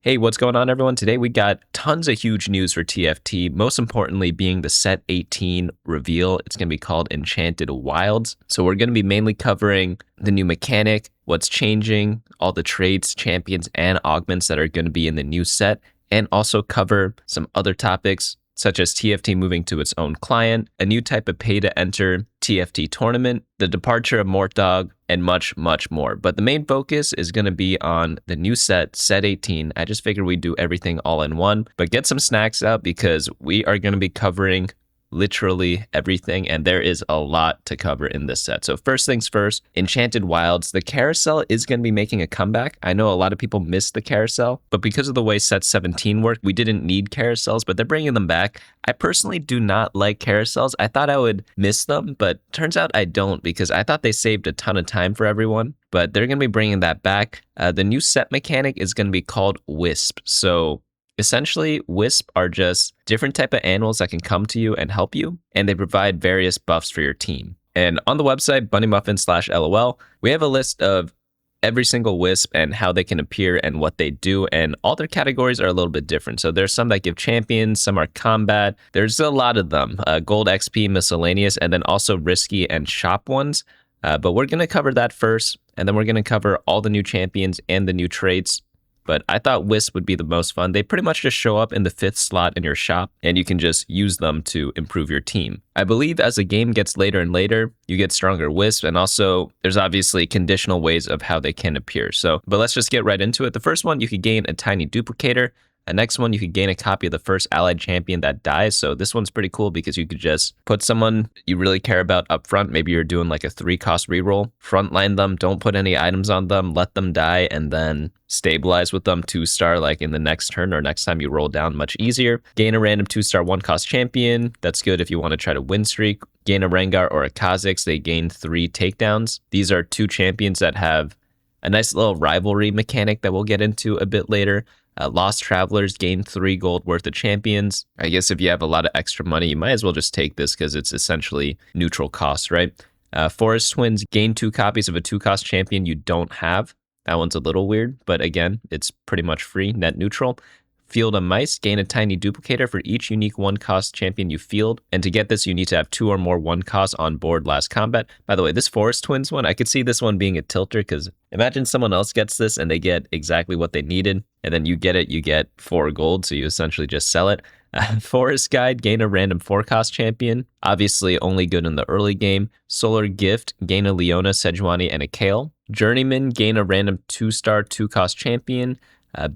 Hey, what's going on, everyone? Today we got tons of huge news for TFT, most importantly being the Set 18 reveal. It's going to be called Enchanted Wilds. So we're going to be mainly covering the new mechanic, what's changing, all the traits, champions, and augments that are going to be in the new set, and also cover some other topics such as TFT moving to its own client, a new type of pay-to-enter TFT tournament, the departure of Mortdog, and much, much more. But the main focus is going to be on the new set, Set 18. I just figured we'd do everything all in one, but get some snacks out because we are going to be covering literally everything, and there is a lot to cover in this set. So first things first, Enchanted Wilds. The carousel is going to be making a comeback. I know a lot of people missed the carousel, but because of the way Set 17 worked, we didn't need carousels, but they're bringing them back. I personally do not like carousels. I thought I would miss them, but turns out I don't because I thought they saved a ton of time for everyone, but they're going to be bringing that back. The new set mechanic is going to be called Wisp. So essentially, Wisp are just different type of animals that can come to you and help you, and they provide various buffs for your team. And on the website, bunnymuffin.com/LOL, we have a list of every single Wisp and how they can appear and what they do, and all their categories are a little bit different. So there's some that give champions, some are combat. There's a lot of them, gold XP, miscellaneous, and then also risky and shop ones. But we're going to cover that first, and then we're going to cover all the new champions and the new traits. But I thought Wisp would be the most fun. They pretty much just show up in the 5th slot in your shop, and you can just use them to improve your team. I believe as the game gets later and later, you get stronger Wisp, and also there's obviously conditional ways of how they can appear. But let's just get right into it. The first one, you could gain a tiny duplicator. The next one, you could gain a copy of the first allied champion that dies. So this one's pretty cool because you could just put someone you really care about up front. Maybe you're doing like a 3-cost reroll, frontline them, don't put any items on them, let them die, and then stabilize with them 2-star like in the next turn or next time you roll down, much easier. Gain a random 2-star 1-cost champion. That's good if you want to try to win streak. Gain a Rengar or a Kha'Zix. They gain 3 takedowns. These are 2 champions that have a nice little rivalry mechanic that we'll get into a bit later. Lost Travelers gain 3 gold worth of champions. I guess if you have a lot of extra money, you might as well just take this because it's essentially neutral cost, right? Forest Twins gain 2 copies of a 2-cost champion you don't have. That one's a little weird, but again, it's pretty much free, net neutral. Field of Mice, gain a tiny duplicator for each unique 1-cost champion you field. And to get this, you need to have 2 or more 1-costs on board last combat. By the way, this Forest Twins one, I could see this one being a tilter because imagine someone else gets this and they get exactly what they needed. And then you get it, you get 4 gold, so you essentially just sell it. Forest Guide, gain a random 4-cost champion. Obviously only good in the early game. Solar Gift, gain a Leona, Sejuani, and a Kale. Journeyman, gain a random 2-star 2-cost champion.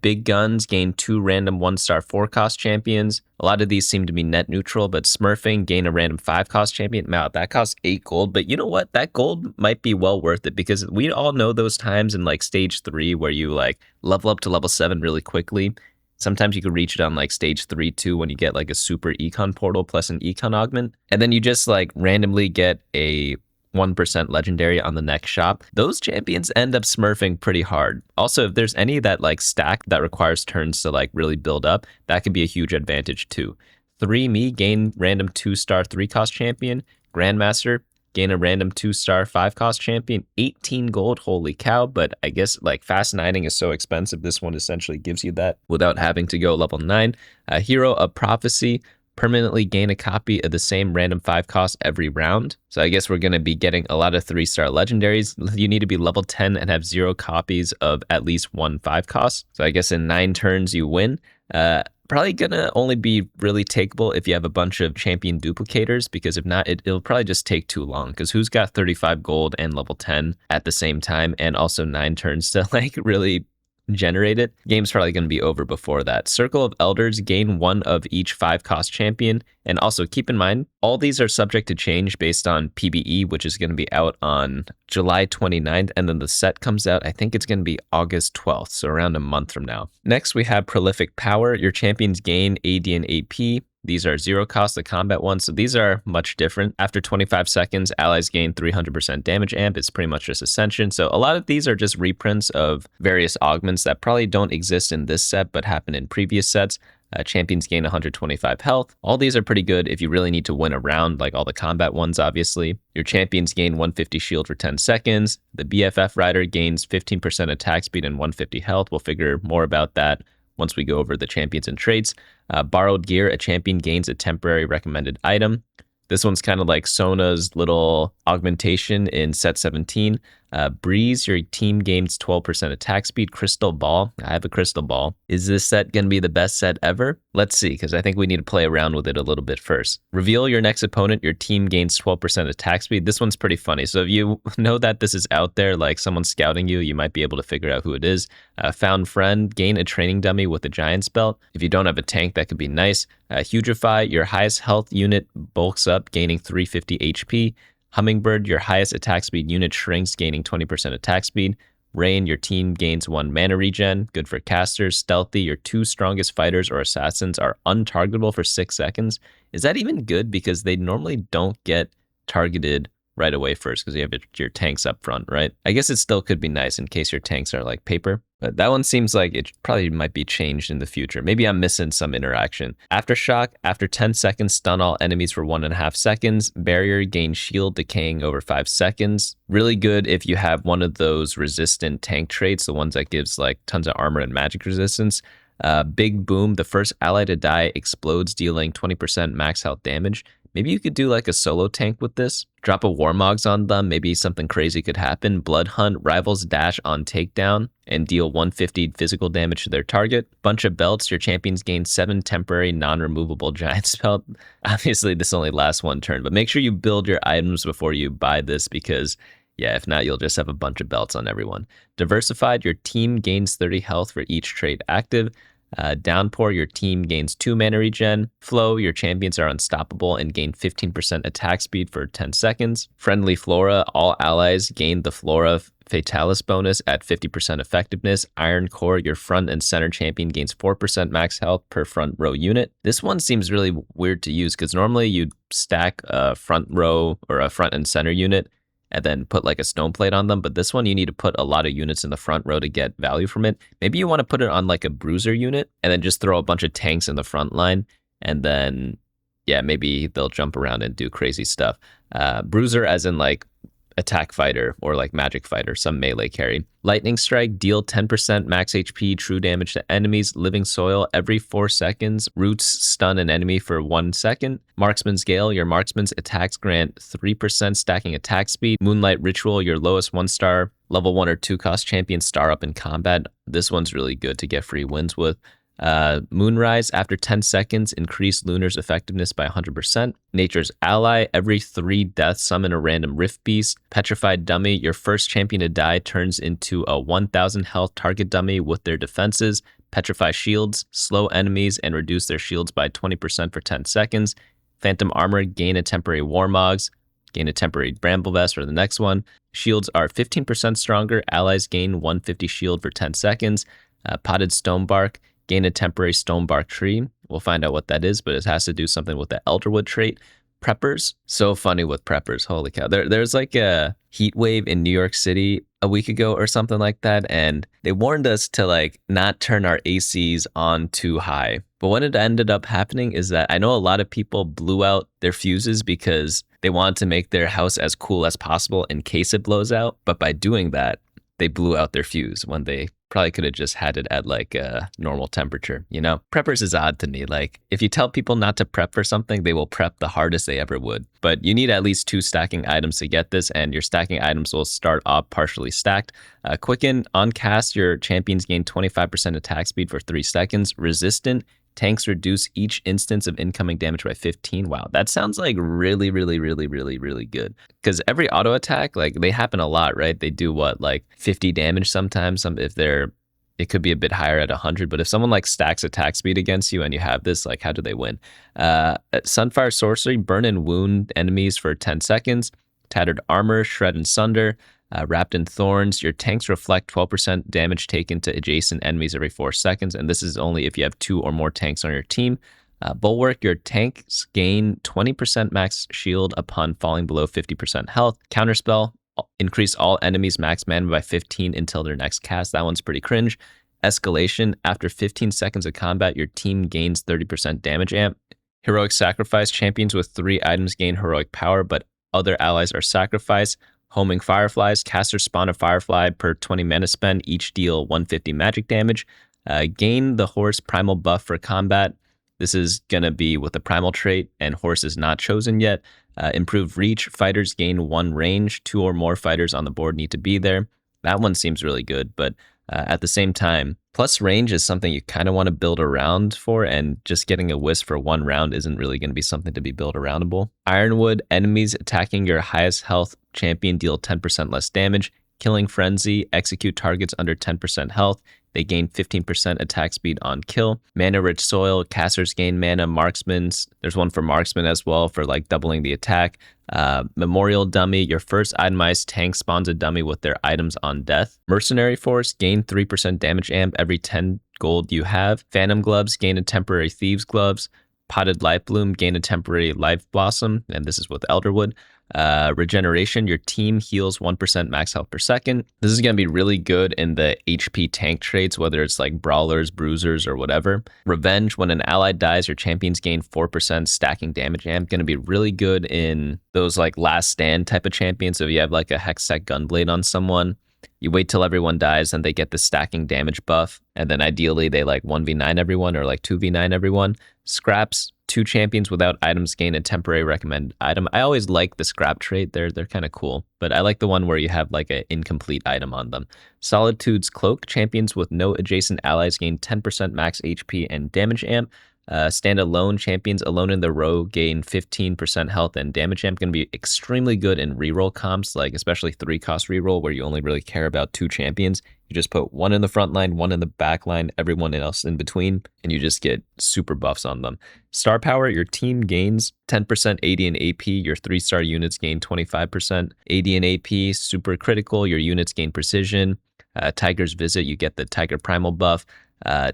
Big Guns gain 2 random 1-star 4-cost champions. A lot of these seem to be net neutral, but Smurfing gain a random 5-cost champion. Wow, that costs 8 gold, but you know what? That gold might be well worth it because we all know those times in like stage 3 where you like level up to level 7 really quickly. Sometimes you could reach it on like stage 3 too when you get like a super econ portal plus an econ augment. And then you just like randomly get a 1% legendary on the next shop. Those champions end up smurfing pretty hard. Also, if there's any that like stack that requires turns to like really build up, that could be a huge advantage too. 3 gain random 2-star 3-cost champion. Grandmaster, gain a random 2-star 5-cost champion. 18 gold, holy cow. But I guess like fast 9ing is so expensive, this one essentially gives you that without having to go level 9. Hero of Prophecy, permanently gain a copy of the same random 5-cost every round. So I guess we're going to be getting a lot of 3-star legendaries. You need to be level 10 and have 0 copies of at least 1 5-cost. So I guess in 9 turns you win. Probably going to only be really takeable if you have a bunch of champion duplicators, because if not, it'll probably just take too long, because who's got 35 gold and level 10 at the same time and also 9 turns to like really generate it? Game's probably going to be over before that. Circle of Elders, gain 1 of each 5-cost champion. And also keep in mind, all these are subject to change based on PBE, which is going to be out on July 29th. And then the set comes out, I think it's going to be August 12th, so around a month from now. Next, we have Prolific Power. Your champions gain AD and AP. These are 0 cost, the combat ones, so these are much different. After 25 seconds, allies gain 300% damage amp. It's pretty much just Ascension. So a lot of these are just reprints of various augments that probably don't exist in this set, but happen in previous sets. Champions gain 125 health. All these are pretty good if you really need to win a round, like all the combat ones, obviously. Your champions gain 150 shield for 10 seconds. The BFF Rider gains 15% attack speed and 150 health. We'll figure more about that once we go over the champions and traits. Borrowed gear, a champion gains a temporary recommended item. This one's kind of like Sona's little augmentation in set 17. Breeze, your team gains 12% attack speed. Crystal Ball, I have a crystal ball. Is this set going to be the best set ever? Let's see, because I think we need to play around with it a little bit first. Reveal your next opponent, your team gains 12% attack speed. This one's pretty funny. So if you know that this is out there, like someone's scouting you, you might be able to figure out who it is. Found Friend, gain a training dummy with a Giant's Belt. If you don't have a tank, that could be nice. Hugify, your highest health unit bulks up, gaining 350 HP. Hummingbird, your highest attack speed unit shrinks, gaining 20% attack speed. Rain, your team gains 1 mana regen, good for casters. Stealthy, your 2 strongest fighters or assassins are untargetable for 6 seconds. Is that even good? Because they normally don't get targeted right away first because you have your tanks up front, right? I guess it still could be nice in case your tanks are like paper. But that one seems like it probably might be changed in the future. Maybe I'm missing some interaction. Aftershock, after 10 seconds, stun all enemies for 1.5 seconds. Barrier, gain shield decaying over 5 seconds. Really good if you have one of those resistant tank traits, the ones that gives like tons of armor and magic resistance. Big Boom, the first ally to die explodes, dealing 20% max health damage. Maybe you could do like a solo tank with this. Drop a Warmogs on them, maybe something crazy could happen. Blood Hunt, rivals dash on takedown and deal 150 physical damage to their target. Bunch of belts, your champions gain 7 temporary non-removable Giant's Belt. Obviously this only lasts 1 turn, but make sure you build your items before you buy this because yeah, if not, you'll just have a bunch of belts on everyone. Diversified, your team gains 30 health for each trait active. Downpour, your team gains 2 mana regen. Flow, your champions are unstoppable and gain 15% attack speed for 10 seconds. Friendly Flora, all allies gain the Flora Fatalis bonus at 50% effectiveness. Iron Core, your front and center champion gains 4% max health per front row unit. This one seems really weird to use because normally you'd stack a front row or a front and center unit and then put like a stone plate on them. But this one, you need to put a lot of units in the front row to get value from it. Maybe you want to put it on like a bruiser unit and then just throw a bunch of tanks in the front line. And then, yeah, maybe they'll jump around and do crazy stuff. Bruiser as in like attack fighter or like magic fighter, some melee carry. Lightning Strike, deal 10% max HP true damage to enemies. Living Soil, every 4 seconds. Roots stun an enemy for 1 second. Marksman's Gale, your marksman's attacks grant 3% stacking attack speed. Moonlight Ritual, your lowest 1-star level 1 or 2 cost champion star up in combat. This one's really good to get free wins with. Moonrise, after 10 seconds, increase Lunar's effectiveness by 100%. Nature's Ally, every 3 deaths summon a random Rift Beast. Petrified Dummy, your first champion to die turns into a 1000 health target dummy with their defenses. Petrify shields, slow enemies, and reduce their shields by 20% for 10 seconds. Phantom Armor, gain a temporary Warmogs, gain a temporary Bramble Vest for the next one. Shields are 15% stronger. Allies gain 150 shield for 10 seconds. Potted Stonebark, gain a temporary Stonebark tree. We'll find out what that is, but it has to do something with the Elderwood trait. Preppers, so funny with preppers. Holy cow. There's like a heat wave in New York City a week ago or something like that, and they warned us to like not turn our ACs on too high. But what it ended up happening is that I know a lot of people blew out their fuses because they wanted to make their house as cool as possible in case it blows out. But by doing that, they blew out their fuse when they probably could have just had it at like a normal temperature, you know? Preppers is odd to me. Like if you tell people not to prep for something, they will prep the hardest they ever would. But you need at least 2 stacking items to get this, and your stacking items will start off partially stacked. Quicken, on cast, your champions gain 25% attack speed for 3 seconds. Resistant, tanks reduce each instance of incoming damage by 15. Wow, that sounds like really, really, really, really, really good. Because every auto attack, like they happen a lot, right? They do what, like 50 damage sometimes. It could be a bit higher at 100. But if someone like stacks attack speed against you and you have this, like how do they win? Sunfire Sorcery, burn and wound enemies for 10 seconds. Tattered Armor, shred and sunder. Wrapped in Thorns, your tanks reflect 12% damage taken to adjacent enemies every 4 seconds, and this is only if you have 2 or more tanks on your team. Bulwark, your tanks gain 20% max shield upon falling below 50% health. Counterspell, increase all enemies max mana by 15 until their next cast. That one's pretty cringe. Escalation, after 15 seconds of combat, your team gains 30% damage amp. Heroic Sacrifice, champions with 3 items gain heroic power, but other allies are sacrificed. Homing Fireflies, casters spawn a Firefly per 20 mana spend, each deal 150 magic damage. Gain the horse primal buff for combat. This is going to be with the primal trait, and horse is not chosen yet. Improved reach. Fighters gain 1 range. 2 or more fighters on the board need to be there. That one seems really good, but at the same time, plus range is something you kind of want to build around for, and just getting a wisp for 1 round isn't really going to be something to be built aroundable. Ironwood. Enemies attacking your highest health champion deal 10% less damage. Killing Frenzy. Execute targets under 10% health. They gain 15% attack speed on kill. Mana Rich Soil. Casters gain mana. Marksman's. There's one for Marksman as well for like doubling the attack. Memorial Dummy. Your first itemized tank spawns a dummy with their items on death. Mercenary Force. Gain 3% damage amp every 10 gold you have. Phantom Gloves. Gain a temporary Thieves Gloves. Potted Life Bloom. Gain a temporary Life Blossom. And this is with Elderwood. Regeneration. Your team heals 1% max health per second. This is going to be really good in the HP tank traits, whether it's like brawlers, bruisers, or whatever. Revenge. When an ally dies, your champions gain 4% stacking damage amp. Going to be really good in those like last stand type of champions. So if you have like a Hextech Gunblade on someone, you wait till everyone dies and they get the stacking damage buff. And then ideally they like 1v9 everyone or like 2v9 everyone. Scraps. 2 champions without items gain a temporary recommended item. I always like the scrap trait. They're kind of cool, but I like the one where you have like an incomplete item on them. Solitude's Cloak. Champions with no adjacent allies gain 10% max HP and damage amp. Standalone champions alone in the row gain 15% health and damage amp. Going to be extremely good in reroll comps, like especially 3-cost reroll where you only really care about 2 champions. You just put 1 in the front line, 1 in the back line, everyone else in between, and you just get super buffs on them. Star Power. Your team gains 10% AD and AP. Your 3-star units gain 25% AD and AP. Super critical. Your units gain precision. Tiger's Visit. You get the Tiger Primal buff.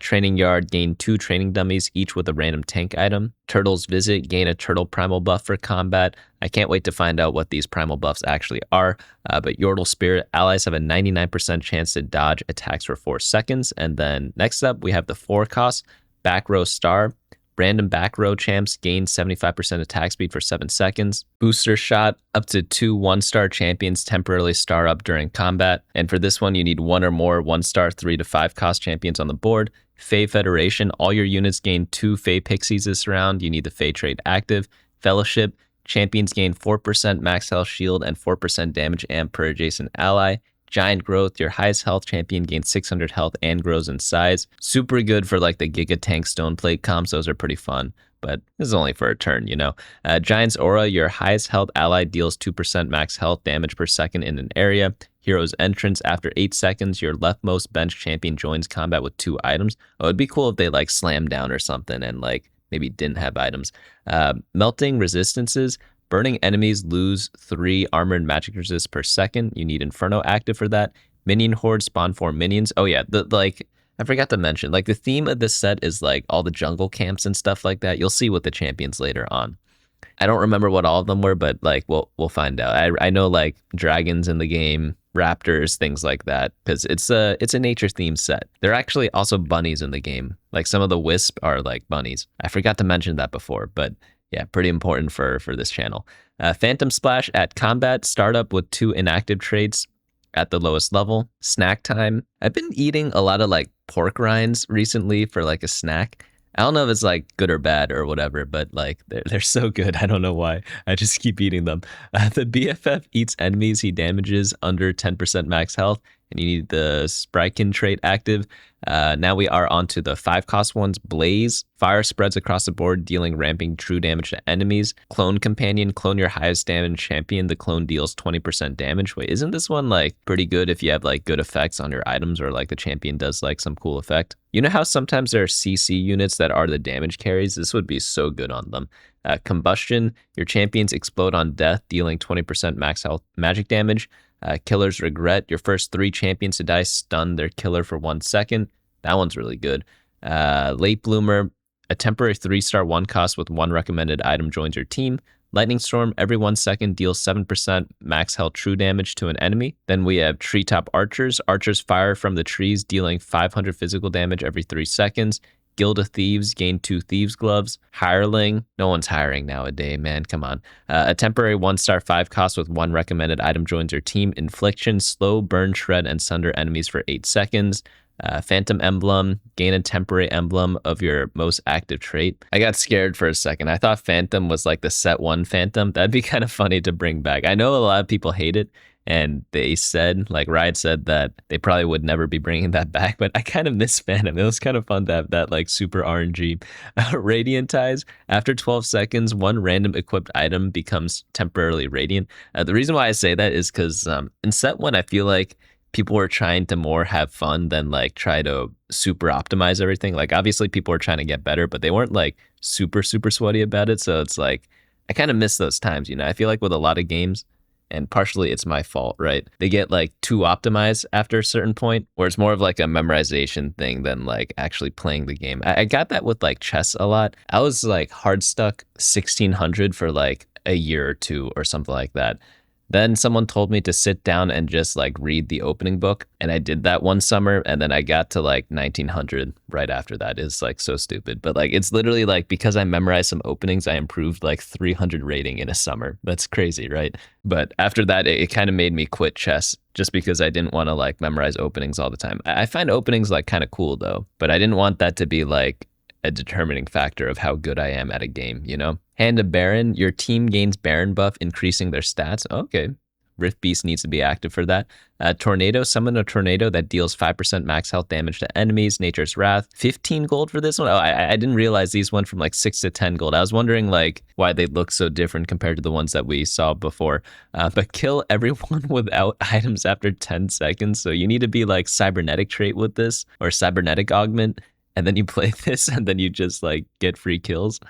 Training Yard. Gain 2 training dummies, each with a random tank item. Turtle's Visit. Gain a turtle primal buff for combat. I can't wait to find out what these primal buffs actually are. But Yordle Spirit. Allies have a 99% chance to dodge attacks for 4 seconds. And then next up, we have the 4-cost Back Row Star. Random back row champs gain 75% attack speed for 7 seconds. Booster Shot. Up to 2 1-star champions temporarily star up during combat. And for this one, you need 1 or more 1-star 3 to 5 cost champions on the board. Fae Federation. All your units gain 2 Fae Pixies this round. You need the Fae trait active. Fellowship. Champions gain 4% max health shield and 4% damage amp per adjacent ally. Giant Growth. Your highest health champion gains 600 health and grows in size. Super good for like the Giga Tank Stone Plate comps. Those are pretty fun, but this is only for a turn, you know. Giant's Aura. Your highest health ally deals 2% max health damage per second in an area. Hero's Entrance. After 8 seconds, your leftmost bench champion joins combat with 2 items. Oh, it'd be cool if they like slammed down or something and like maybe didn't have items. Melting Resistances. Burning enemies lose 3 armored magic resist per second. You need Inferno active for that. Minion Horde. Spawn 4 minions. Oh yeah, I forgot to mention, like the theme of this set is like all the jungle camps and stuff like that. You'll see with the champions later on. I don't remember what all of them were, but like we'll find out. I know like dragons in the game, raptors, things like that, because it's a nature themed set. There are actually also bunnies in the game. Like some of the Wisps are like bunnies. I forgot to mention that before, but yeah, pretty important for this channel. Phantom Splash. At combat, startup with 2 inactive traits at the lowest level. Snack time. I've been eating a lot of like pork rinds recently for like a snack. I don't know if it's like good or bad or whatever, but like they're so good. I don't know why. I just keep eating them. The BFF eats enemies he damages under 10% max health, and you need the Sprykin trait active. Now we are onto the 5-cost ones. Blaze. Fire spreads across the board, dealing ramping true damage to enemies. Clone Companion. Clone your highest damage champion. The clone deals 20% damage. Wait, isn't this one like pretty good if you have like good effects on your items, or like the champion does like some cool effect? You know how sometimes there are CC units that are the damage carries? This would be so good on them. Combustion. Your champions explode on death, dealing 20% max health magic damage. Killer's Regret. Your first 3 champions to die stun their killer for 1 second. That one's really good. Late Bloomer. A temporary 3-star 1-cost with 1 recommended item joins your team. Lightning Storm. Every 1 second deals 7% max health true damage to an enemy. Then we have Treetop Archers. Archers fire from the trees, dealing 500 physical damage every 3 seconds. Guild of Thieves. Gain 2 Thieves Gloves. Hireling. No one's hiring nowadays, man. Come on. A temporary 1-star 5-cost with 1 recommended item joins your team. Infliction. Slow, burn, shred, and sunder enemies for 8 seconds. Phantom Emblem, gain a temporary emblem of your most active trait. I got scared for a second. I thought Phantom was like the set one Phantom. That'd be kind of funny to bring back. I know a lot of people hate it, and they said, like Riot said, that they probably would never be bringing that back, but I kind of miss Phantom. It was kind of fun to have that like super RNG. Radiantize, after 12 seconds, one random equipped item becomes temporarily radiant. The reason why I say that is because in set one, I feel like people were trying to more have fun than like try to super optimize everything. Like obviously people were trying to get better, but they weren't like super sweaty about it. So it's like I kind of miss those times, you know. I feel like with a lot of games, and partially it's my fault, right? They get like too optimized after a certain point, where it's more of like a memorization thing than like actually playing the game. I got that with like chess a lot. I was like hard stuck 1600 for like a year or two or something like that. Then someone told me to sit down and just like read the opening book. And I did that one summer. And then I got to like 1900 right after that. It's like so stupid. But like, it's literally like because I memorized some openings, I improved like 300 rating in a summer. That's crazy, right? But after that, it kind of made me quit chess just because I didn't want to like memorize openings all the time. I find openings like kind of cool though, but I didn't want that to be like a determining factor of how good I am at a game, you know? Hand a Baron, your team gains Baron buff, increasing their stats. Okay. Rift Beast needs to be active for that. Tornado, summon a tornado that deals 5% max health damage to enemies. Nature's Wrath, 15 gold for this one. Oh, I didn't realize these went from like 6 to 10 gold. I was wondering like why they look so different compared to the ones that we saw before. But kill everyone without items after 10 seconds. So you need to be like cybernetic trait with this or cybernetic augment. And then you play this and then you just like get free kills.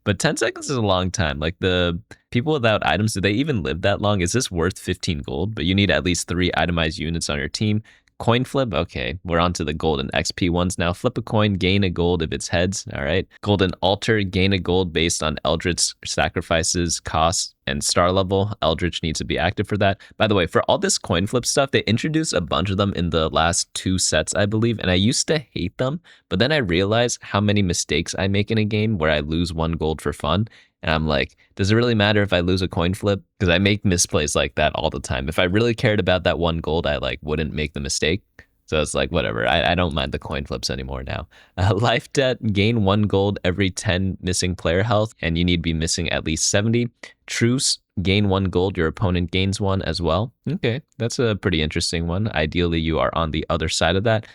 But 10 seconds is a long time. Like the people without items, do they even live that long? Is this worth 15 gold? But you need at least 3 itemized units on your team. Coin flip, okay, we're on to the golden XP ones now. Flip a coin, gain a gold if it's heads, all right. Golden altar, gain a gold based on Eldritch sacrifices, costs, and star level. Eldritch needs to be active for that. By the way, for all this coin flip stuff, they introduced a bunch of them in the last 2 sets, I believe, and I used to hate them, but then I realized how many mistakes I make in a game where I lose 1 gold for fun. And I'm like, does it really matter if I lose a coin flip? Because I make misplays like that all the time. If I really cared about that 1 gold, I like wouldn't make the mistake. So it's like, whatever. I don't mind the coin flips anymore now. Life debt, gain 1 gold every 10 missing player health, and you need to be missing at least 70. Truce, gain 1 gold, your opponent gains 1 as well. Okay, that's a pretty interesting one. Ideally, you are on the other side of that.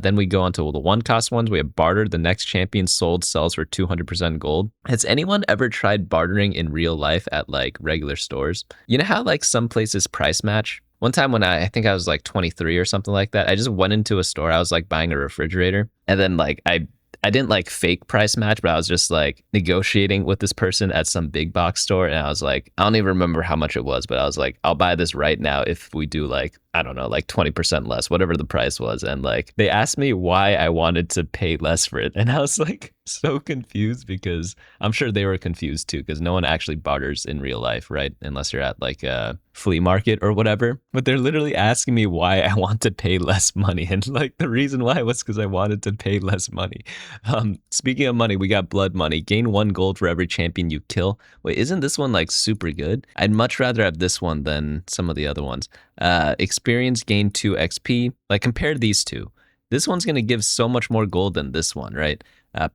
Then we go on to the 1-cost ones. We have barter. The next champion sold sells for 200% gold. Has anyone ever tried bartering in real life at like regular stores? You know how like some places price match? One time when I think I was like 23 or something like that, I just went into a store. I was like buying a refrigerator, and then like I didn't like fake price match, but I was just like negotiating with this person at some big box store. And I was like, I don't even remember how much it was, but I was like, I'll buy this right now if we do like, I don't know, like 20% less, whatever the price was. And like, they asked me why I wanted to pay less for it. And I was like, so confused, because I'm sure they were confused too, because no one actually barters in real life, right? Unless you're at like a flea market or whatever. But they're literally asking me why I want to pay less money. And like the reason why was because I wanted to pay less money. Speaking of money, we got blood money. Gain 1 gold for every champion you kill. Wait, isn't this one like super good? I'd much rather have this one than some of the other ones. Experience, gain 2 XP. Like compare these two. This one's going to give so much more gold than this one, right?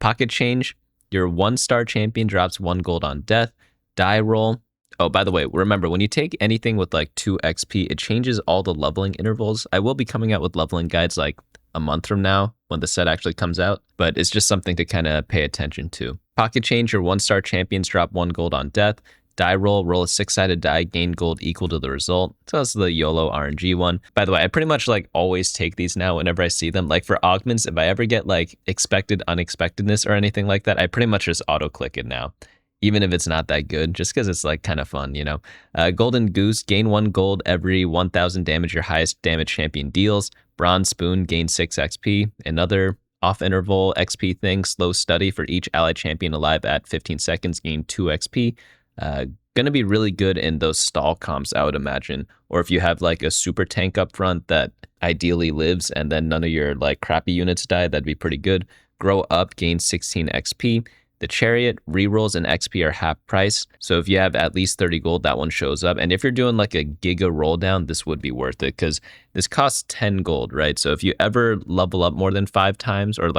Pocket change, your 1-star champion drops 1 gold on death. Die roll. Oh, by the way, remember, when you take anything with like 2 XP, it changes all the leveling intervals. I will be coming out with leveling guides like a month from now when the set actually comes out, but it's just something to kind of pay attention to. Pocket change, your 1-star champions drop 1 gold on death. Die roll, roll a 6-sided die, gain gold equal to the result. So that's the YOLO RNG one. By the way, I pretty much like always take these now whenever I see them. Like for augments, if I ever get like expected unexpectedness or anything like that, I pretty much just auto click it now, even if it's not that good, just because it's like kind of fun, you know. Golden Goose, gain 1 gold every 1,000 damage your highest damage champion deals. Bronze Spoon, gain 6 XP. Another off-interval XP thing, slow study for each allied champion alive at 15 seconds, gain 2 XP. Gonna be really good in those stall comps, I would imagine. Or if you have like a super tank up front that ideally lives and then none of your like crappy units die, that'd be pretty good. Grow up, gain 16 XP. The Chariot rerolls and XP are half price. So if you have at least 30 gold, that one shows up. And if you're doing like a Giga roll down, this would be worth it because this costs 10 gold, right? So if you ever level up more than 5 times, or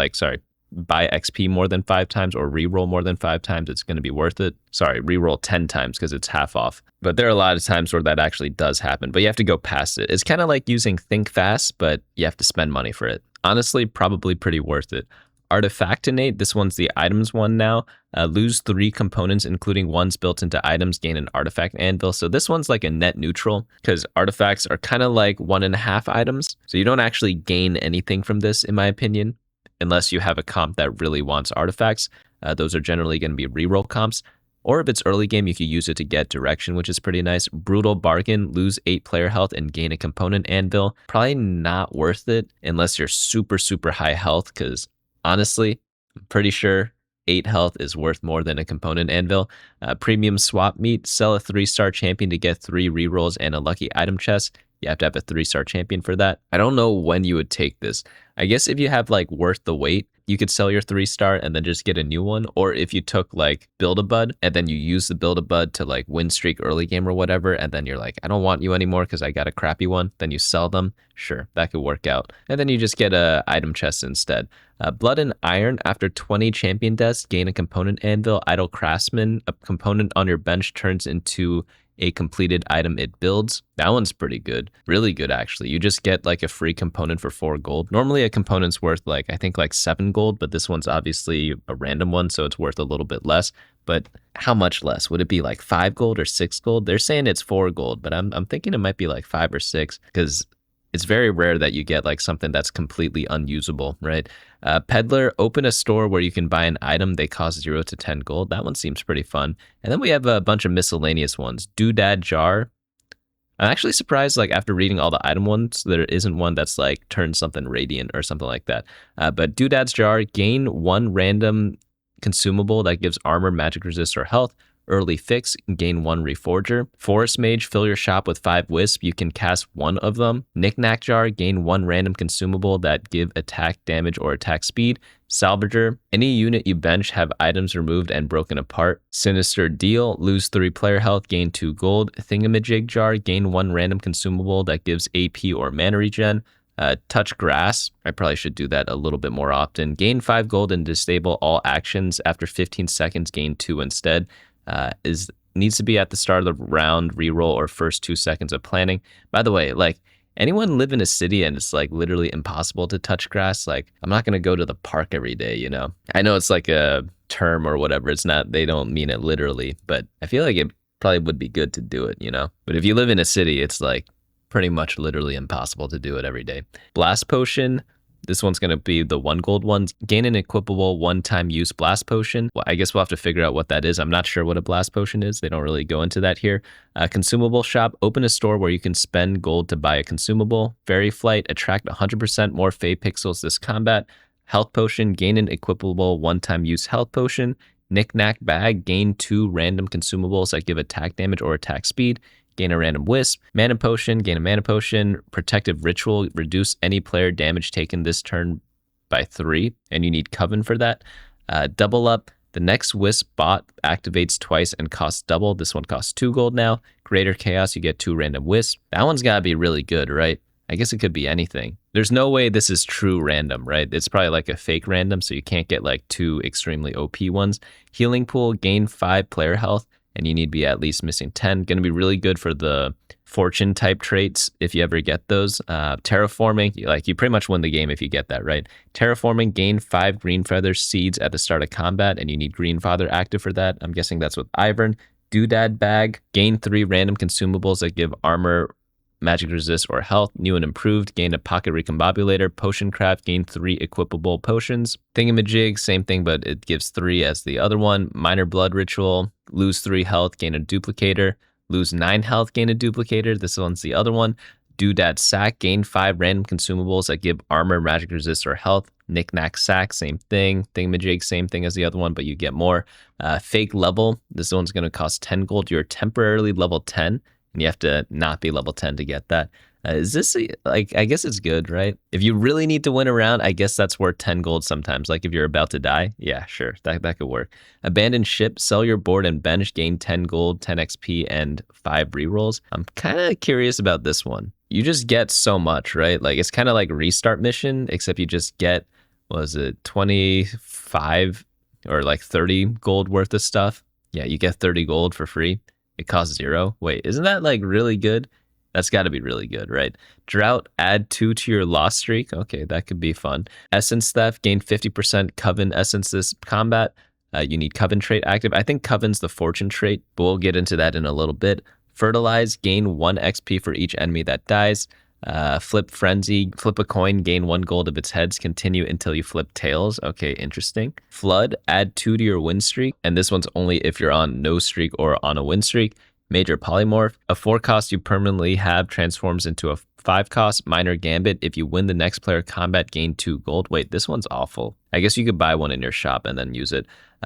buy XP more than 5 times or reroll more than 5 times, it's going to be worth it. Sorry, reroll 10 times because it's half off. But there are a lot of times where that actually does happen, but you have to go past it. It's kind of like using Think Fast, but you have to spend money for it. Honestly, probably pretty worth it. Artifactinate, this one's the items one now. Lose 3 components, including ones built into items, gain an artifact anvil. So this one's like a net neutral because artifacts are kind of like 1.5 items. So you don't actually gain anything from this, in my opinion, unless you have a comp that really wants artifacts. Those are generally going to be reroll comps. Or if it's early game, you can use it to get direction, which is pretty nice. Brutal Bargain, lose 8 player health and gain a component anvil. Probably not worth it unless you're super, super high health, because honestly, I'm pretty sure 8 health is worth more than a component anvil. Premium Swap Meet, sell a 3-star champion to get 3 rerolls and a lucky item chest. You have to have a 3-star champion for that. I don't know when you would take this. I guess if you have like worth the wait, you could sell your 3-star and then just get a new one. Or if you took like Build-A-Bud and then you use the Build-A-Bud to like win streak early game or whatever, and then you're like, I don't want you anymore because I got a crappy one. Then you sell them. Sure, that could work out. And then you just get a item chest instead. Blood and Iron, after 20 champion deaths, gain a component anvil. Idle Craftsman, a component on your bench turns into a completed item it builds. That one's pretty good. Really good, actually. You just get like a free component for 4 gold. Normally a component's worth I think 7 gold, but this one's obviously a random one, so it's worth a little bit less. But how much less? Would it be like 5 gold or 6 gold? They're saying it's 4 gold, but I'm thinking it might be like 5 or 6 because it's very rare that you get like something that's completely unusable, right? Peddler, open a store where you can buy an item. They cost 0 to 10 gold. That one seems pretty fun. And then we have a bunch of miscellaneous ones. Doodad Jar. I'm actually surprised, like after reading all the item ones, there isn't one that's like turn something radiant or something like that. But Doodad's Jar, gain 1 random consumable that gives armor, magic resist, or health. Early Fix, gain 1 Reforger. Forest Mage, fill your shop with 5 Wisps. You can cast 1 of them. Knickknack Jar, gain 1 random consumable that give attack damage or attack speed. Salvager, any unit you bench have items removed and broken apart. Sinister Deal, lose 3 player health, gain 2 gold. Thingamajig Jar, gain 1 random consumable that gives AP or mana regen. Touch Grass, I probably should do that a little bit more often. Gain 5 gold and disable all actions. After 15 seconds, gain 2 instead. Needs to be at the start of the round, reroll, or first 2 seconds of planning. By the way, like anyone live in a city and it's like literally impossible to touch grass, like I'm not gonna go to the park every day, you know? I know it's like a term or whatever. It's not, they don't mean it literally, but I feel like it probably would be good to do it, you know? But if you live in a city, it's like pretty much literally impossible to do it every day. Blast Potion. This one's going to be the 1 gold ones. Gain an equipable 1-time use blast potion. Well, I guess we'll have to figure out what that is. I'm not sure what a blast potion is. They don't really go into that here. Consumable shop. Open a store where you can spend gold to buy a consumable. Fairy Flight. Attract 100% more Fey pixels this combat. Health potion. Gain an equipable 1-time use health potion. Knickknack Bag. Gain 2 random consumables that give attack damage or attack speed. Gain a random Wisp. Mana Potion, gain a Mana Potion. Protective Ritual, reduce any player damage taken this turn by 3, and you need Coven for that. Double Up, the next Wisp bot activates twice and costs double. This one costs 2 gold now. Greater Chaos, you get 2 random Wisps. That one's gotta be really good, right? I guess it could be anything. There's no way this is true random, right? It's probably like a fake random, so you can't get like 2 extremely OP ones. Healing Pool, gain 5 player health, and you need to be at least missing 10. Going to be really good for the fortune type traits if you ever get those. Terraforming, like you pretty much win the game if you get that, right? Terraforming, gain 5 green feather seeds at the start of combat, and you need green feather active for that. I'm guessing that's with Ivern. Doodad Bag, gain 3 random consumables that give armor, magic resist, or health. New and improved, gain a pocket recombobulator. Potion craft, gain 3 equipable potions. Thingamajig, same thing, but it gives 3 as the other one. Minor blood ritual, lose 3 health, gain a duplicator. Lose 9 health, gain a duplicator. This one's the other one. Doodad Sack, gain 5 random consumables that give armor, magic resist, or health. Knickknack Sack, same thing. Thingamajig, same thing as the other one, but you get more. Fake Level, this one's going to cost 10 gold. You're temporarily level 10, and you have to not be level 10 to get that. Is this like, I guess it's good, right? If you really need to win a round, I guess that's worth 10 gold sometimes. Like if you're about to die, yeah, sure, that could work. Abandon ship, sell your board and bench, gain 10 gold, 10 XP, and 5 rerolls. I'm kind of curious about this one. You just get so much, right? Like it's kind of like restart mission, except you just get, what was it, 25 or like 30 gold worth of stuff. Yeah, you get 30 gold for free. It costs 0. Wait, isn't that like really good? That's got to be really good, right? Drought, add 2 to your loss streak. Okay, that could be fun. Essence theft, gain 50% Coven essence this combat. You need Coven trait active. I think Coven's the fortune trait, but we'll get into that in a little bit. Fertilize, gain 1 XP for each enemy that dies. Flip Frenzy, flip a coin, gain 1 gold of its heads, continue until you flip tails. Okay, interesting. Flood, add 2 to your win streak, and this one's only if you're on no streak or on a win streak. Major Polymorph, a 4 cost you permanently have transforms into a 5 cost. Minor Gambit, if you win the next player combat, gain 2 gold. Wait, this one's awful. I guess you could buy one in your shop and then use it.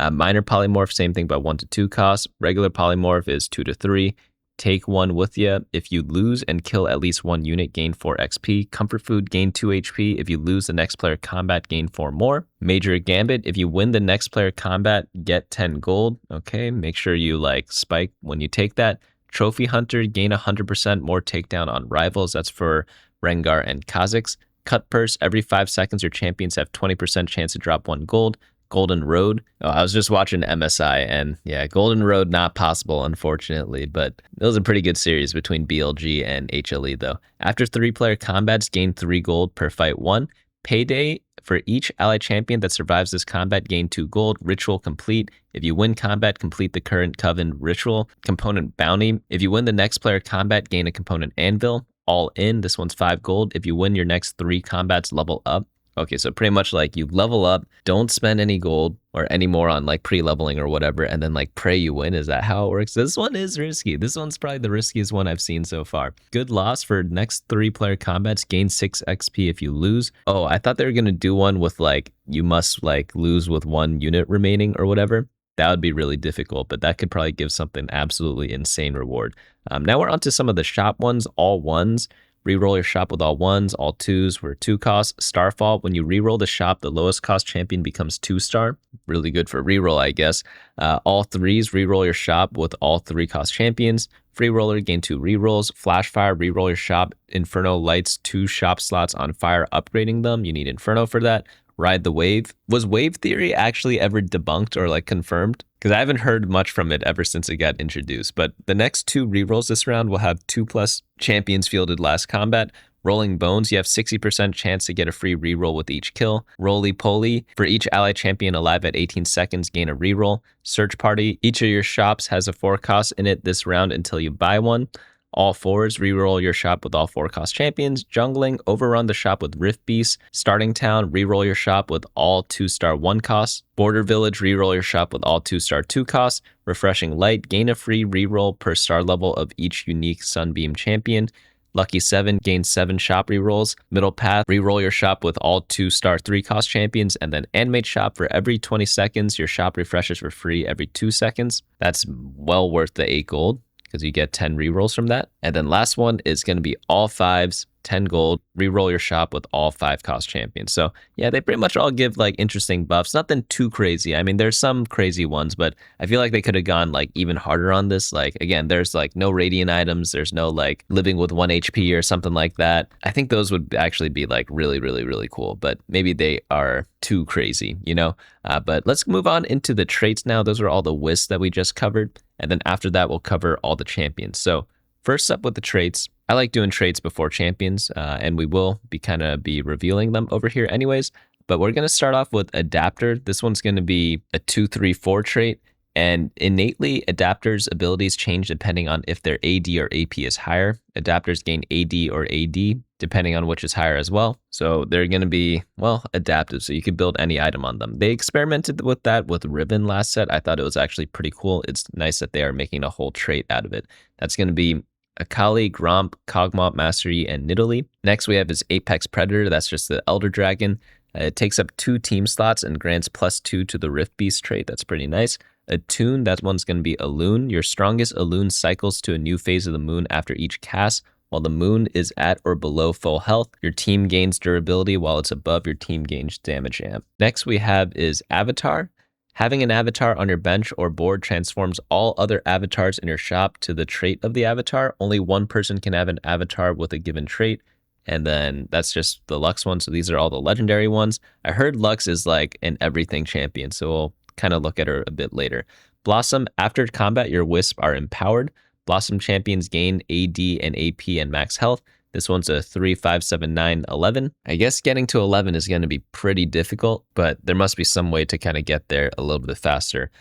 Minor Polymorph, same thing, but 1 to 2 costs. Regular Polymorph is 2 to 3. Take 1 with you. If you lose and kill at least 1 unit, gain 4 XP. Comfort Food, gain 2 HP. If you lose the next player combat, gain 4 more. Major Gambit, if you win the next player combat, get 10 gold. Okay, make sure you like spike when you take that. Trophy Hunter, gain 100% more takedown on rivals. That's for Rengar and Kha'Zix. Cut Purse, every 5 seconds your champions have 20% chance to drop 1 gold. Golden Road. Oh, I was just watching MSI, and yeah, Golden Road not possible, unfortunately, but it was a pretty good series between BLG and HLE, though. After 3-player combats, gain 3 gold per fight 1. Payday, for each ally champion that survives this combat, gain 2 gold. Ritual complete. If you win combat, complete the current Coven ritual. Component bounty. If you win the next player combat, gain a component anvil. All in, this one's 5 gold. If you win your next 3 combats, level up. Okay, so pretty much like you level up, don't spend any gold or any more on like pre-leveling or whatever, and then like pray you win. Is that how it works? This one is risky. This one's probably the riskiest one I've seen so far. Good loss for next 3-player combats, gain 6 XP if you lose. Oh, I thought they were gonna do one with like, you must like lose with 1 unit remaining or whatever. That would be really difficult, but that could probably give something absolutely insane reward. Now we're on to some of the shop ones, all 1s. Reroll your shop with all 1s, all 2s were 2 costs. Starfall, when you reroll the shop, the lowest cost champion becomes 2-star. Really good for reroll, I guess. All 3s, reroll your shop with all 3 cost champions. Free roller, gain 2 rerolls. Flashfire, reroll your shop. Inferno lights 2 shop slots on fire, upgrading them. You need Inferno for that. Ride the wave. Was wave theory actually ever debunked or like confirmed? Because I haven't heard much from it ever since it got introduced. But the next 2 rerolls this round will have 2+ champions fielded last combat. Rolling Bones, you have 60% chance to get a free reroll with each kill. Roly Poly, for each ally champion alive at 18 seconds, gain a reroll. Search Party, each of your shops has a 4 cost in it this round until you buy one. All 4s, reroll your shop with all 4 cost champions. Jungling, overrun the shop with Rift Beast. Starting Town, reroll your shop with all 2-star 1 costs. Border Village, reroll your shop with all 2-star 2 costs. Refreshing Light, gain a free reroll per star level of each unique Sunbeam champion. Lucky 7, gain 7 shop rerolls. Middle Path, reroll your shop with all 2-star 3 cost champions. And then Animate Shop, for every 20 seconds, your shop refreshes for free every 2 seconds. That's well worth the 8 gold. Because you get 10 rerolls from that. And then last one is going to be all 5s, 10 gold, reroll your shop with all 5 cost champions. So yeah, they pretty much all give like interesting buffs. Nothing too crazy. I mean, there's some crazy ones, but I feel like they could have gone like even harder on this. Like again, there's like no radiant items. There's no like living with 1 HP or something like that. I think those would actually be like really, really, really cool, but maybe they are too crazy, you know? But let's move on into the traits now. Those are all the wisps that we just covered. And then after that, we'll cover all the champions. So first up with the traits, I like doing traits before champions, and we will be revealing them over here anyways. But we're going to start off with Adapter. This one's going to be a 2-3-4 trait. And innately, Adapters' abilities change depending on if their AD or AP is higher. Adapters gain AD or AD, depending on which is higher as well. So they're going to be, well, adaptive, so you could build any item on them. They experimented with that with Ribbon last set. I thought it was actually pretty cool. It's nice that they are making a whole trait out of it. That's going to be Akali, Gromp, Kog'Maw, Mastery, and Nidalee. Next, we have his Apex Predator. That's just the Elder Dragon. It takes up 2 team slots and grants +2 to the Rift Beast trait. That's pretty nice. Attune, that one's going to be Alune. Your strongest Alune cycles to a new phase of the moon after each cast. While the moon is at or below full health, your team gains durability. While it's above, your team gains damage amp. Next we have is Avatar. Having an avatar on your bench or board transforms all other avatars in your shop to the trait of the avatar. Only one person can have an avatar with a given trait. And then that's just the Lux one. So these are all the legendary ones. I heard Lux is like an everything champion. So we'll kind of look at her a bit later. Blossom, after combat, your Wisp are empowered. Blossom champions gain AD and AP and max health. This one's a 3, 5, 7, 9, 11. I guess getting to 11 is going to be pretty difficult, but there must be some way to kind of get there a little bit faster.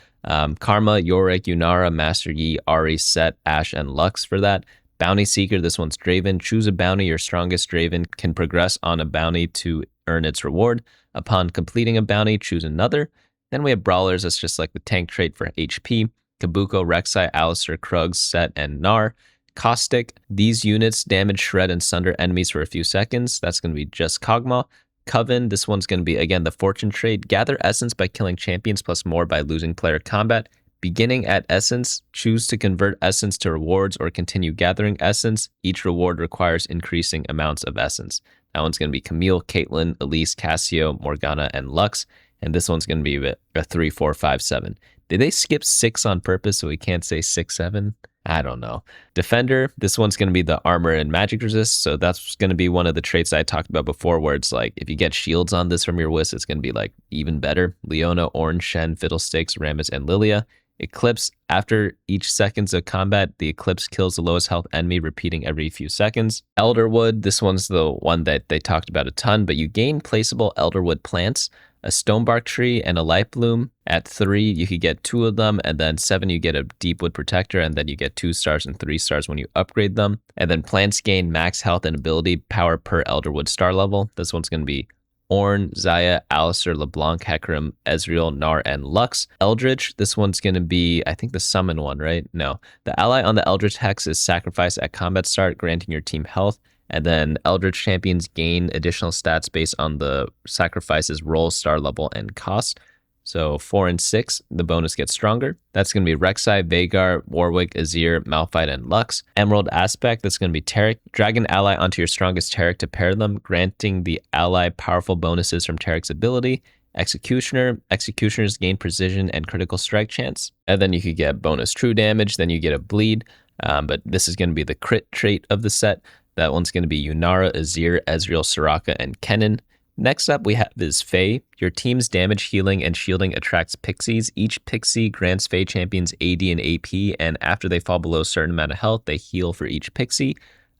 Karma, Yorick, Yunara, Master Yi, Ari, Set, Ashe, and Lux for that. Bounty Seeker, this one's Draven. Choose a bounty. Your strongest Draven can progress on a bounty to earn its reward. Upon completing a bounty, choose another. Then we have Brawlers. That's just like the tank trait for HP. Kabuko, Rek'Sai, Alistar, Krugs, Set, and Gnar. Caustic, these units damage, shred, and sunder enemies for a few seconds. That's going to be just Kog'Maw. Coven, this one's going to be, again, the Fortune trait. Gather Essence by killing champions plus more by losing player combat. Beginning at Essence, choose to convert Essence to rewards or continue gathering Essence. Each reward requires increasing amounts of Essence. That one's going to be Camille, Caitlyn, Elise, Cassio, Morgana, and Lux. And this one's going to be a 3, 4, 5, 7. Did they skip 6 on purpose so we can't say 6, 7? I don't know. Defender, this one's going to be the armor and magic resist. So that's going to be one of the traits I talked about before where it's like, if you get shields on this from your Wisp, it's going to be like even better. Leona, Orange, Shen, Fiddlesticks, Rammus, and Lilia. Eclipse, after each seconds of combat, the Eclipse kills the lowest health enemy, repeating every few seconds. Elderwood, this one's the one that they talked about a ton, but you gain placeable Elderwood plants, a Stonebark tree, and a Light Bloom. At 3, you could get 2 of them, and then 7, you get a Deepwood Protector, and then you get 2 stars and 3 stars when you upgrade them. And then plants gain max health and ability power per Elderwood star level. This one's going to be Ornn, Xayah, Alistar, LeBlanc, Hecarim, Ezreal, Gnar, and Lux. Eldritch, this one's going to be, I think, the summon one, right? No. The ally on the Eldritch Hex is sacrificed at combat start, granting your team health. And then Eldritch champions gain additional stats based on the sacrifice's role, star level, and cost. So 4 and 6, the bonus gets stronger. That's going to be Rek'Sai, Veigar, Warwick, Azir, Malphite, and Lux. Emerald Aspect, that's going to be Taric. Drag an ally onto your strongest Taric to pair them, granting the ally powerful bonuses from Taric's ability. Executioner, executioners gain precision and critical strike chance. And then you could get bonus true damage, then you get a bleed. But this is going to be the crit trait of the set. That one's going to be Yunara, Azir, Ezreal, Soraka, and Kennen. Next up, we have is Faye. Your team's damage, healing, and shielding attracts pixies. Each pixie grants Faye champions AD and AP, and after they fall below a certain amount of health, they heal for each pixie.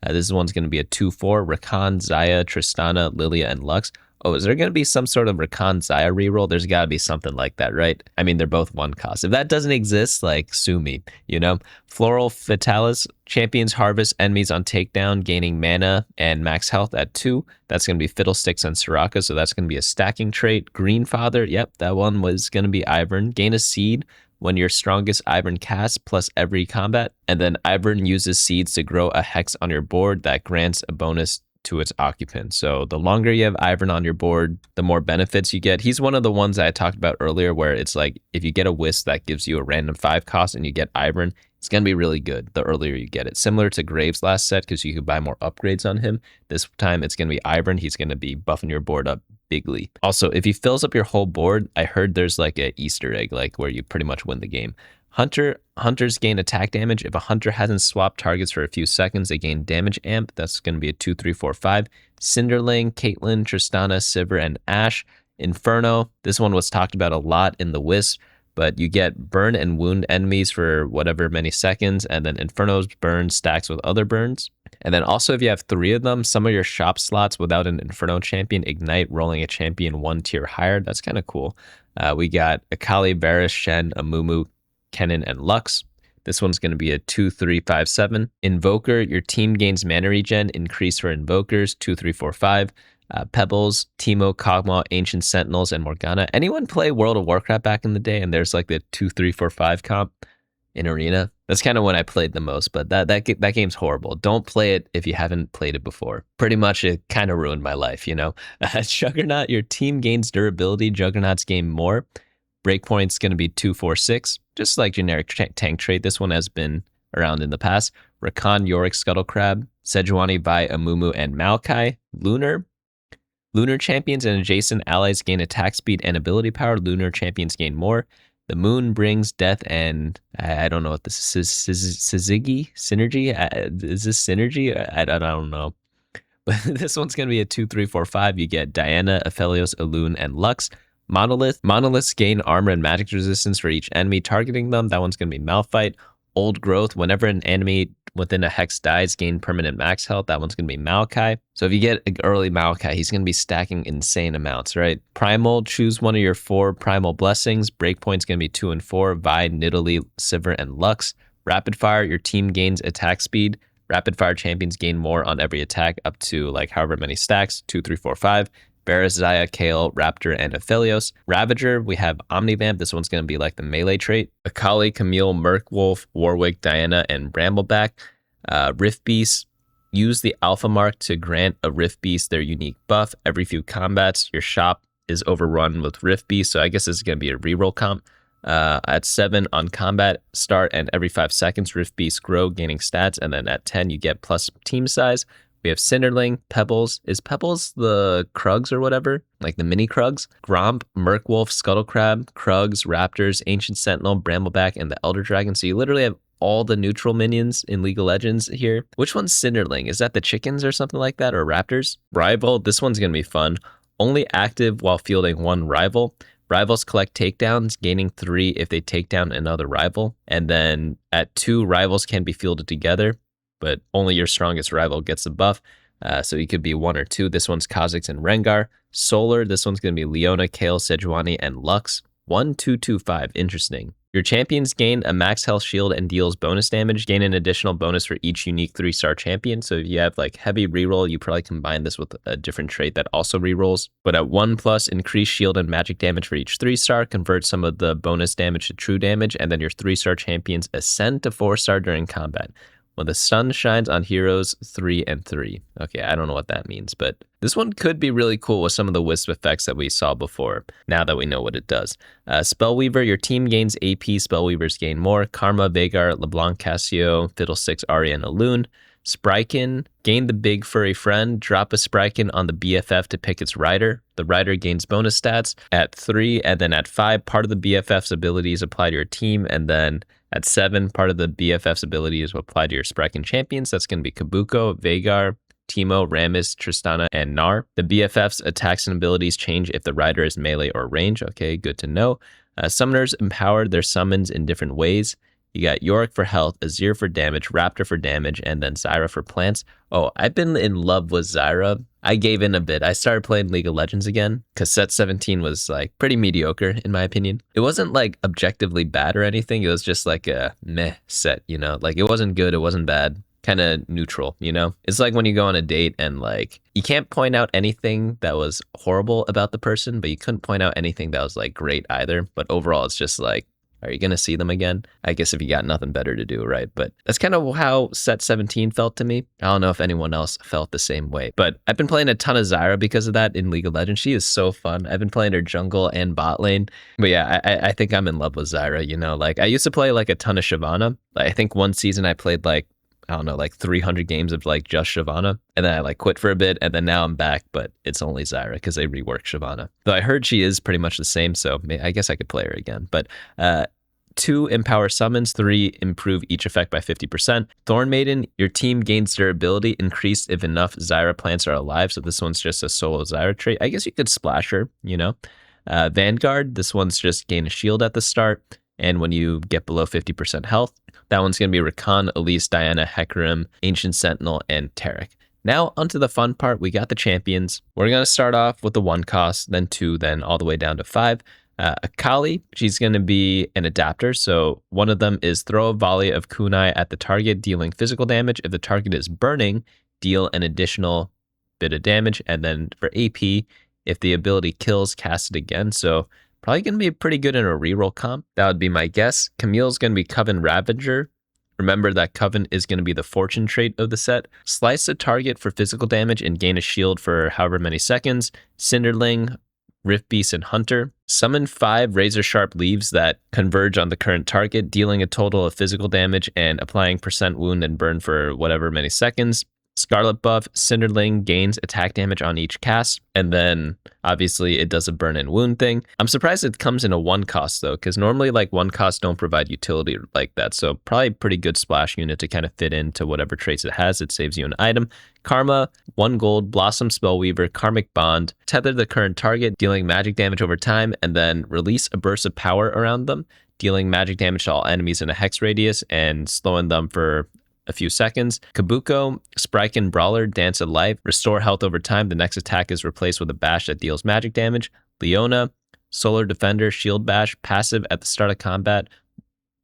This one's going to be a 2-4. Rakan, Xayah, Tristana, Lilia, and Lux. Oh, is there going to be some sort of Rakan Xayah reroll? There's got to be something like that, right? I mean, they're both 1 cost. If that doesn't exist, like, sue me, you know? Floral Fatalis, champions harvest enemies on takedown, gaining mana and max health at 2. That's going to be Fiddlesticks and Soraka, so that's going to be a stacking trait. Greenfather, yep, that one was going to be Ivern. Gain a seed when your strongest Ivern casts plus every combat. And then Ivern uses seeds to grow a hex on your board that grants a bonus to its occupant. So the longer you have Ivern on your board, the more benefits you get. He's one of the ones that I talked about earlier where it's like, if you get a Wisp that gives you a random 5 cost and you get Ivern, it's going to be really good the earlier you get it. Similar to Graves last set because you could buy more upgrades on him. This time it's going to be Ivern. He's going to be buffing your board up bigly. Also, if he fills up your whole board, I heard there's like an Easter egg, like where you pretty much win the game. Hunters gain attack damage. If a hunter hasn't swapped targets for a few seconds, they gain damage amp. That's going to be a 2, 3, 4, 5. Cinderling, Caitlyn, Tristana, Sivir, and Ashe. Inferno, this one was talked about a lot in the Wisp, but you get burn and wound enemies for whatever many seconds, and then Inferno's burn stacks with other burns. And then also if you have 3 of them, some of your shop slots without an Inferno champion ignite, rolling a champion 1 tier higher. That's kind of cool. We got Akali, Varus, Shen, Amumu, Kennen, and Lux. This one's going to be a 2, 3, 5, 7. Invoker, your team gains mana regen, increase for Invokers, 2, 3, 4, 5. Pebbles, Teemo, Kog'Maw, Ancient Sentinels, and Morgana. Anyone play World of Warcraft back in the day and there's like the 2, 3, 4, 5 comp in Arena? That's kind of when I played the most, but that game's horrible. Don't play it if you haven't played it before. Pretty much it kind of ruined my life, you know? Juggernaut, your team gains durability. Juggernauts gain more. Breakpoint's going to be 2, 4, 6, just like generic tank trait. This one has been around in the past. Rakan, Yorick, Scuttle Crab, Sejuani, Vi, Amumu, and Maokai. Lunar champions and adjacent allies gain attack speed and ability power. Lunar champions gain more. The moon brings death and I don't know what this is. Syzygy? Synergy? Is this synergy? I don't know. But this one's going to be a 2, 3, 4, 5. You get Diana, Aphelios, Elune, and Lux. Monoliths gain armor and magic resistance for each enemy targeting them. That one's going to be Malphite. Old Growth, whenever an enemy within a hex dies, gain permanent max health. That one's going to be Maokai. So if you get an early Maokai, he's going to be stacking insane amounts, right? Primal, choose one of your 4 Primal Blessings. Breakpoint's going to be 2 and 4. Vi, Nidalee, Sivir, and Lux. Rapid Fire, your team gains attack speed. Rapid Fire champions gain more on every attack up to like however many stacks, 2, 3, 4, 5. Varus, Xayah, Kayle, Raptor, and Aphelios. Ravager, we have Omnivamp. This one's going to be like the melee trait. Akali, Camille, Merkwolf, Warwick, Diana, and Brambleback. Rift Beast, use the Alpha Mark to grant a Rift Beast their unique buff. Every few combats, your shop is overrun with Rift Beast, so I guess this is going to be a reroll comp. At 7 on combat start, and every 5 seconds, Rift Beasts grow, gaining stats, and then at 10, you get plus team size. We have Cinderling, Pebbles. Is Pebbles the Krugs or whatever? Like the mini Krugs? Gromp, Merkwolf, Scuttlecrab, Krugs, Raptors, Ancient Sentinel, Brambleback, and the Elder Dragon. So you literally have all the neutral minions in League of Legends here. Which one's Cinderling? Is that the chickens or something like that? Or Raptors? Rival, this one's going to be fun. Only active while fielding 1 rival. Rivals collect takedowns, gaining 3 if they take down another rival. And then at 2, rivals can be fielded together, but only your strongest rival gets the buff. So you could be 1 or 2. This one's Kha'Zix and Rengar. Solar, this one's going to be Leona, Kayle, Sejuani, and Lux. 1, 2, 2, 5. Interesting. Your champions gain a max health shield and deals bonus damage. Gain an additional bonus for each unique 3-star champion. So if you have like heavy reroll, you probably combine this with a different trait that also rerolls. But at 1+, increase shield and magic damage for each 3-star. Convert some of the bonus damage to true damage. And then your 3-star champions ascend to 4-star during combat. When the sun shines on heroes 3 and 3. Okay, I don't know what that means, but this one could be really cool with some of the Wisp effects that we saw before, now that we know what it does. Spellweaver, your team gains AP, Spellweavers gain more. Karma, Veigar, LeBlanc, Cassio, Fiddlesticks, Arya, and Elune. Spryken, gain the big furry friend. Drop a Spryken on the BFF to pick its rider. The rider gains bonus stats at 3, and then at 5, part of the BFF's abilities apply to your team, and then at 7, part of the BFF's abilities will apply to your Spryken champions. That's going to be Kabuko, Veigar, Teemo, Rammus, Tristana, and Gnar. The BFF's attacks and abilities change if the rider is melee or range. Okay, good to know. Summoners empower their summons in different ways. You got Yorick for health, Azir for damage, Raptor for damage, and then Zyra for plants. Oh, I've been in love with Zyra. I gave in a bit. I started playing League of Legends again because set 17 was like pretty mediocre in my opinion. It wasn't like objectively bad or anything. It was just like a meh set, you know? Like it wasn't good, it wasn't bad. Kind of neutral, you know? It's like when you go on a date and like you can't point out anything that was horrible about the person, but you couldn't point out anything that was like great either. But overall, it's just like, are you going to see them again? I guess if you got nothing better to do, right? But that's kind of how set 17 felt to me. I don't know if anyone else felt the same way. But I've been playing a ton of Zyra because of that in League of Legends. She is so fun. I've been playing her jungle and bot lane. But yeah, I think I'm in love with Zyra, you know? Like I used to play like a ton of Shyvana. Like, I think one season I played like, I don't know, like 300 games of like just Shyvana. And then I like quit for a bit and then now I'm back, but it's only Zyra because they reworked Shyvana. Though I heard she is pretty much the same, so I guess I could play her again. But 2, empower summons. 3, improve each effect by 50%. Thorn Maiden, your team gains durability increased if enough Zyra plants are alive. So this one's just a solo Zyra trait. I guess you could splash her, you know. Vanguard, this one's just gain a shield at the start. And when you get below 50% health, that one's going to be Rakan, Elise, Diana, Hecarim, Ancient Sentinel, and Taric. Now, onto the fun part. We got the champions. We're going to start off with the 1 cost, then 2, then all the way down to 5. Akali, she's going to be an adapter. So one of them is throw a volley of kunai at the target, dealing physical damage. If the target is burning, deal an additional bit of damage. And then for AP, if the ability kills, cast it again. So probably going to be pretty good in a reroll comp. That would be my guess. Camille's going to be Coven Ravager. Remember that Coven is going to be the fortune trait of the set. Slice a target for physical damage and gain a shield for however many seconds. Cinderling, Rift Beast, and Hunter. Summon 5 razor sharp leaves that converge on the current target, dealing a total of physical damage and applying percent wound and burn for whatever many seconds. Scarlet buff, Cinderling gains attack damage on each cast, and then obviously it does a burn and wound thing. I'm surprised it comes in a 1 cost though, because normally like 1 costs don't provide utility like that, so probably pretty good splash unit to kind of fit into whatever traits it has. It saves you an item. Karma, 1 gold, Blossom Spellweaver, Karmic Bond, tether the current target, dealing magic damage over time, and then release a burst of power around them, dealing magic damage to all enemies in a hex radius and slowing them for a few seconds. Kabuko, Spriken Brawler, Dance of Life, restore health over time. The next attack is replaced with a bash that deals magic damage. Leona, Solar Defender, Shield Bash, passive at the start of combat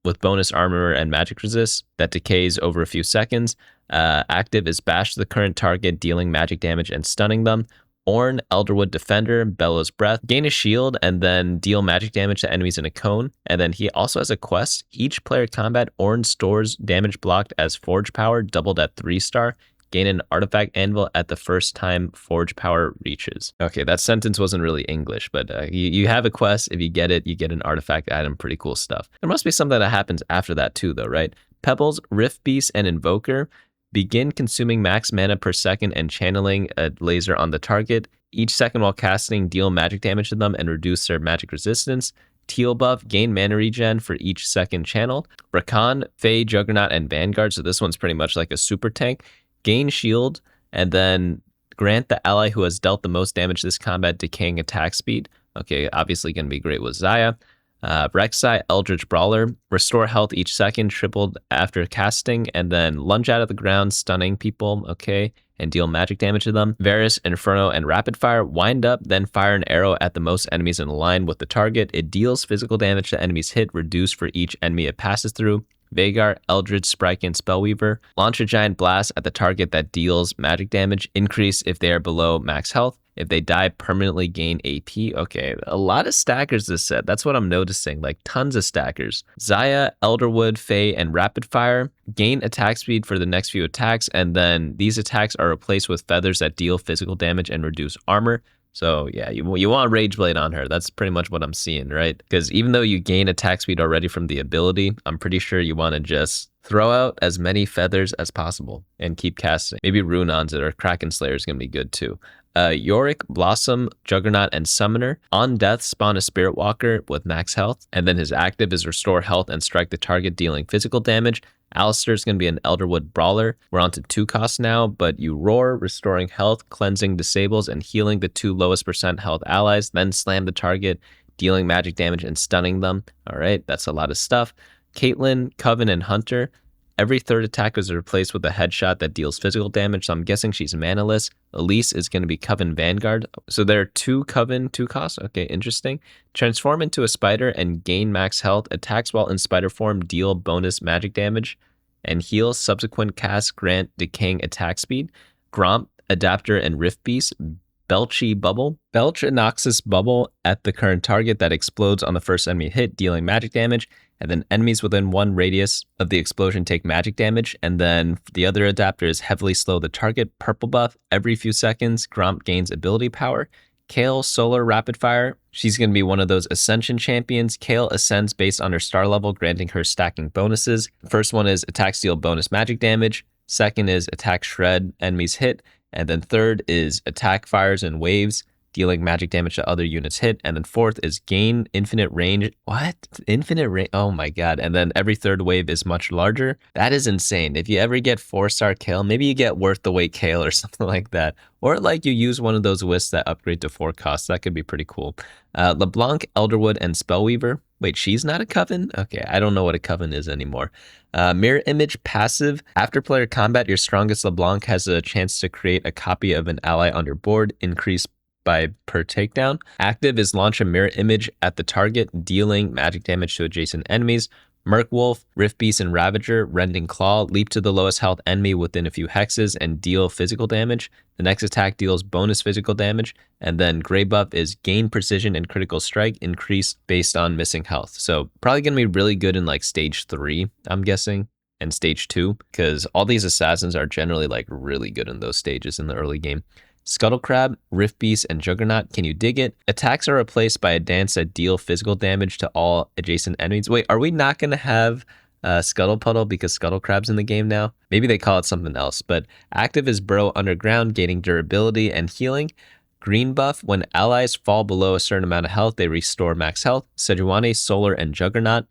with bonus armor and magic resist that decays over a few seconds. Active is bash to the current target, dealing magic damage and stunning them. Ornn, Elderwood Defender, Bellows Breath, gain a shield and then deal magic damage to enemies in a cone. And then he also has a quest. Each player combat, Ornn stores damage blocked as Forge Power, doubled at 3-star. Gain an artifact anvil at the first time Forge Power reaches. Okay, that sentence wasn't really English, but you have a quest. If you get it, you get an artifact item. Pretty cool stuff. There must be something that happens after that too, though, right? Pebbles, Rift Beast, and Invoker begin consuming max mana per second and channeling a laser on the target. Each second while casting, deal magic damage to them and reduce their magic resistance. Teal buff, gain mana regen for each second channeled. Rakan, Fae, Juggernaut, and Vanguard. So this one's pretty much like a super tank. Gain shield, and then grant the ally who has dealt the most damage this combat decaying attack speed. Okay, obviously going to be great with Xayah. Rek'Sai, Eldritch Brawler, restore health each second, tripled after casting, and then lunge out of the ground, stunning people, okay, and deal magic damage to them. Varus, Inferno, and Rapid Fire, wind up, then fire an arrow at the most enemies in a line with the target. It deals physical damage to enemies hit, reduced for each enemy it passes through. Vhagar, Eldritch, Spriken, Spellweaver, launch a giant blast at the target that deals magic damage, increase if they are below max health. If they die, permanently gain AP. Okay, a lot of stackers this set. That's what I'm noticing, like tons of stackers. Xayah, Elderwood, Fae, and Rapid Fire gain attack speed for the next few attacks, and then these attacks are replaced with feathers that deal physical damage and reduce armor. So yeah, you want Rage Blade on her. That's pretty much what I'm seeing, right? Because even though you gain attack speed already from the ability, I'm pretty sure you want to just throw out as many feathers as possible and keep casting. Maybe Rune-Ons or Kraken Slayer is going to be good too. Yorick, Blossom, Juggernaut, and Summoner. On death, spawn a Spirit Walker with max health, and then his active is restore health and strike the target, dealing physical damage. Alistair is going to be an Elderwood Brawler. We're on to 2 costs now, but you roar, restoring health, cleansing disables, and healing the 2 lowest percent health allies, then slam the target, dealing magic damage and stunning them. All right, that's a lot of stuff. Caitlyn, Coven, and Hunter. Every third attack is replaced with a headshot that deals physical damage, so I'm guessing she's manaless. Elise is going to be Coven Vanguard. So there are 2 Coven, 2 costs. Okay, interesting. Transform into a spider and gain max health. Attacks while in spider form deal bonus magic damage and heal. Subsequent casts grant decaying attack speed. Gromp, Adapter, and Rift Beast. Belchy Bubble. Belch a Noxus Bubble at the current target that explodes on the first enemy hit, dealing magic damage. And then enemies within 1 radius of the explosion take magic damage. And then the other adapter is heavily slow the target. Purple buff, every few seconds, Gromp gains ability power. Kayle, Solar Rapid Fire. She's going to be one of those Ascension champions. Kayle ascends based on her star level, granting her stacking bonuses. First one is attack steal bonus magic damage. Second is attack shred enemies hit. And then third is attack fires and waves, dealing magic damage to other units hit. And then fourth is gain infinite range. What? Infinite range? Oh my god. And then every third wave is much larger. That is insane. If you ever get 4-star Kayle, maybe you get worth the wait Kayle or something like that. Or like you use one of those Wisps that upgrade to 4 costs. That could be pretty cool. LeBlanc, Elderwood, and Spellweaver. Wait, she's not a Coven? Okay, I don't know what a Coven is anymore. Mirror Image passive. After player combat, your strongest LeBlanc has a chance to create a copy of an ally on your board, increased by per takedown. Active is launch a mirror image at the target, dealing magic damage to adjacent enemies. Merkwolf, Rift Beast, and Ravager, Rending Claw, leap to the lowest health enemy within a few hexes and deal physical damage. The next attack deals bonus physical damage. And then Grey Buff is gain precision and critical strike, increased based on missing health. So probably going to be really good in like stage 3, I'm guessing, and stage 2, because all these assassins are generally like really good in those stages in the early game. Scuttle Crab, Rift Beast, and Juggernaut. Can you dig it? Attacks are replaced by a dance that deal physical damage to all adjacent enemies. Wait, are we not going to have Scuttle Puddle because Scuttle Crab's in the game now? Maybe they call it something else, but active is Burrow Underground, gaining durability and healing. Green buff, when allies fall below a certain amount of health, they restore max health. Sejuani, Solar, and Juggernaut.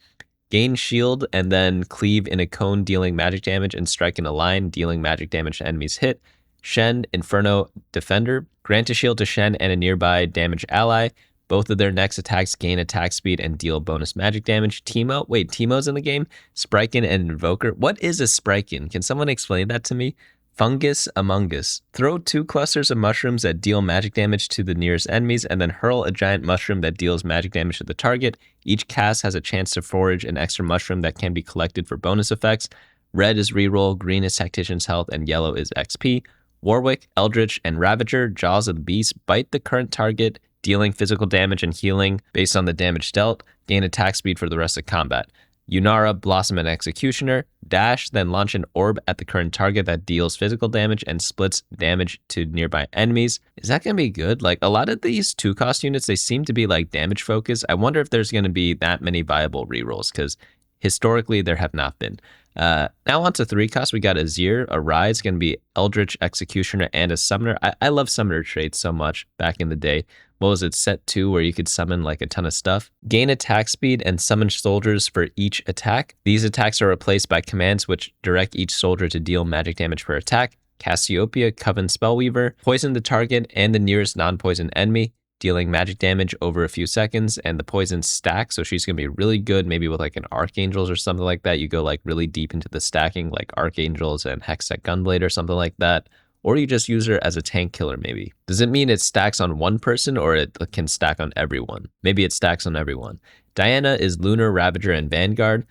Gain shield and then cleave in a cone, dealing magic damage, and strike in a line, dealing magic damage to enemies hit. Shen, Inferno, Defender. Grant a shield to Shen and a nearby damage ally. Both of their next attacks gain attack speed and deal bonus magic damage. Teemo, wait, Teemo's in the game? Spriken and Invoker. What is a Spriken? Can someone explain that to me? Fungus Among Us. Throw 2 clusters of mushrooms that deal magic damage to the nearest enemies, and then hurl a giant mushroom that deals magic damage to the target. Each cast has a chance to forage an extra mushroom that can be collected for bonus effects. Red is reroll, green is Tactician's health, and yellow is XP. Warwick, Eldritch, and Ravager, Jaws of the Beast, bite the current target, dealing physical damage and healing based on the damage dealt. Gain attack speed for the rest of combat. Yunara, Blossom, and Executioner. Dash, then launch an orb at the current target that deals physical damage and splits damage to nearby enemies. Is that going to be good? Like, a lot of these 2-cost units, they seem to be like damage focused. I wonder if there's going to be that many viable rerolls, because historically there have not been. Now on to 3-cost, we got Azir. A Rise, going to be Eldritch, Executioner, and a Summoner. I love Summoner traits so much back in the day. What was it, set 2, where you could summon like a ton of stuff? Gain attack speed and summon soldiers for each attack. These attacks are replaced by commands which direct each soldier to deal magic damage per attack. Cassiopeia, Coven Spellweaver. Poison the target and the nearest non-poison enemy, dealing magic damage over a few seconds, and the poison stack, so she's going to be really good maybe with like an Archangels or something like that. You go like really deep into the stacking, like Archangels and Hextech Gunblade or something like that. Or you just use her as a tank killer maybe. Does it mean it stacks on one person or it can stack on everyone? Maybe it stacks on everyone. Diana is Lunar, Ravager, and Vanguard.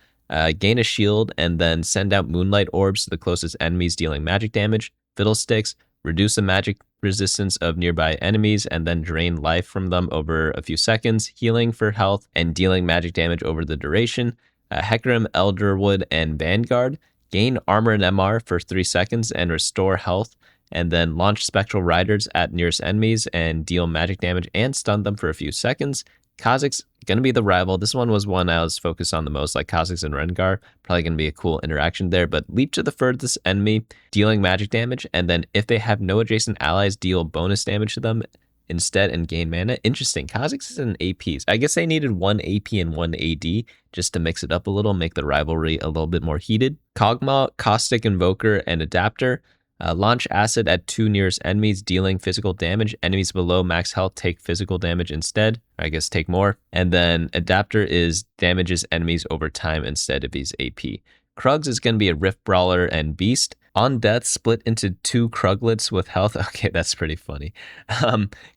Gain a shield and then send out Moonlight Orbs to the closest enemies, dealing magic damage. Fiddlesticks, reduce the magic resistance of nearby enemies and then drain life from them over a few seconds. Healing for health and dealing magic damage over the duration. Hecarim, Elderwood, and Vanguard. Gain armor and MR for 3 seconds and restore health, and then launch Spectral Riders at nearest enemies and deal magic damage and stun them for a few seconds. Kha'Zix, going to be the rival. This one was one I was focused on the most, like Kha'Zix and Rengar. Probably going to be a cool interaction there, but leap to the furthest enemy, dealing magic damage, and then if they have no adjacent allies, deal bonus damage to them instead and gain mana. Interesting. Kha'Zix is an APs. I guess they needed 1 AP and 1 AD just to mix it up a little, make the rivalry a little bit more heated. Kog'Maw, Caustic Invoker, and Adapter. Launch acid at 2 nearest enemies, dealing physical damage. Enemies below max health take physical damage instead. I guess take more. And then Adapter is damages enemies over time instead of his AP. Krugs is going to be a Rift Brawler and Beast. On death, split into 2 Kruglets with health. Okay, that's pretty funny.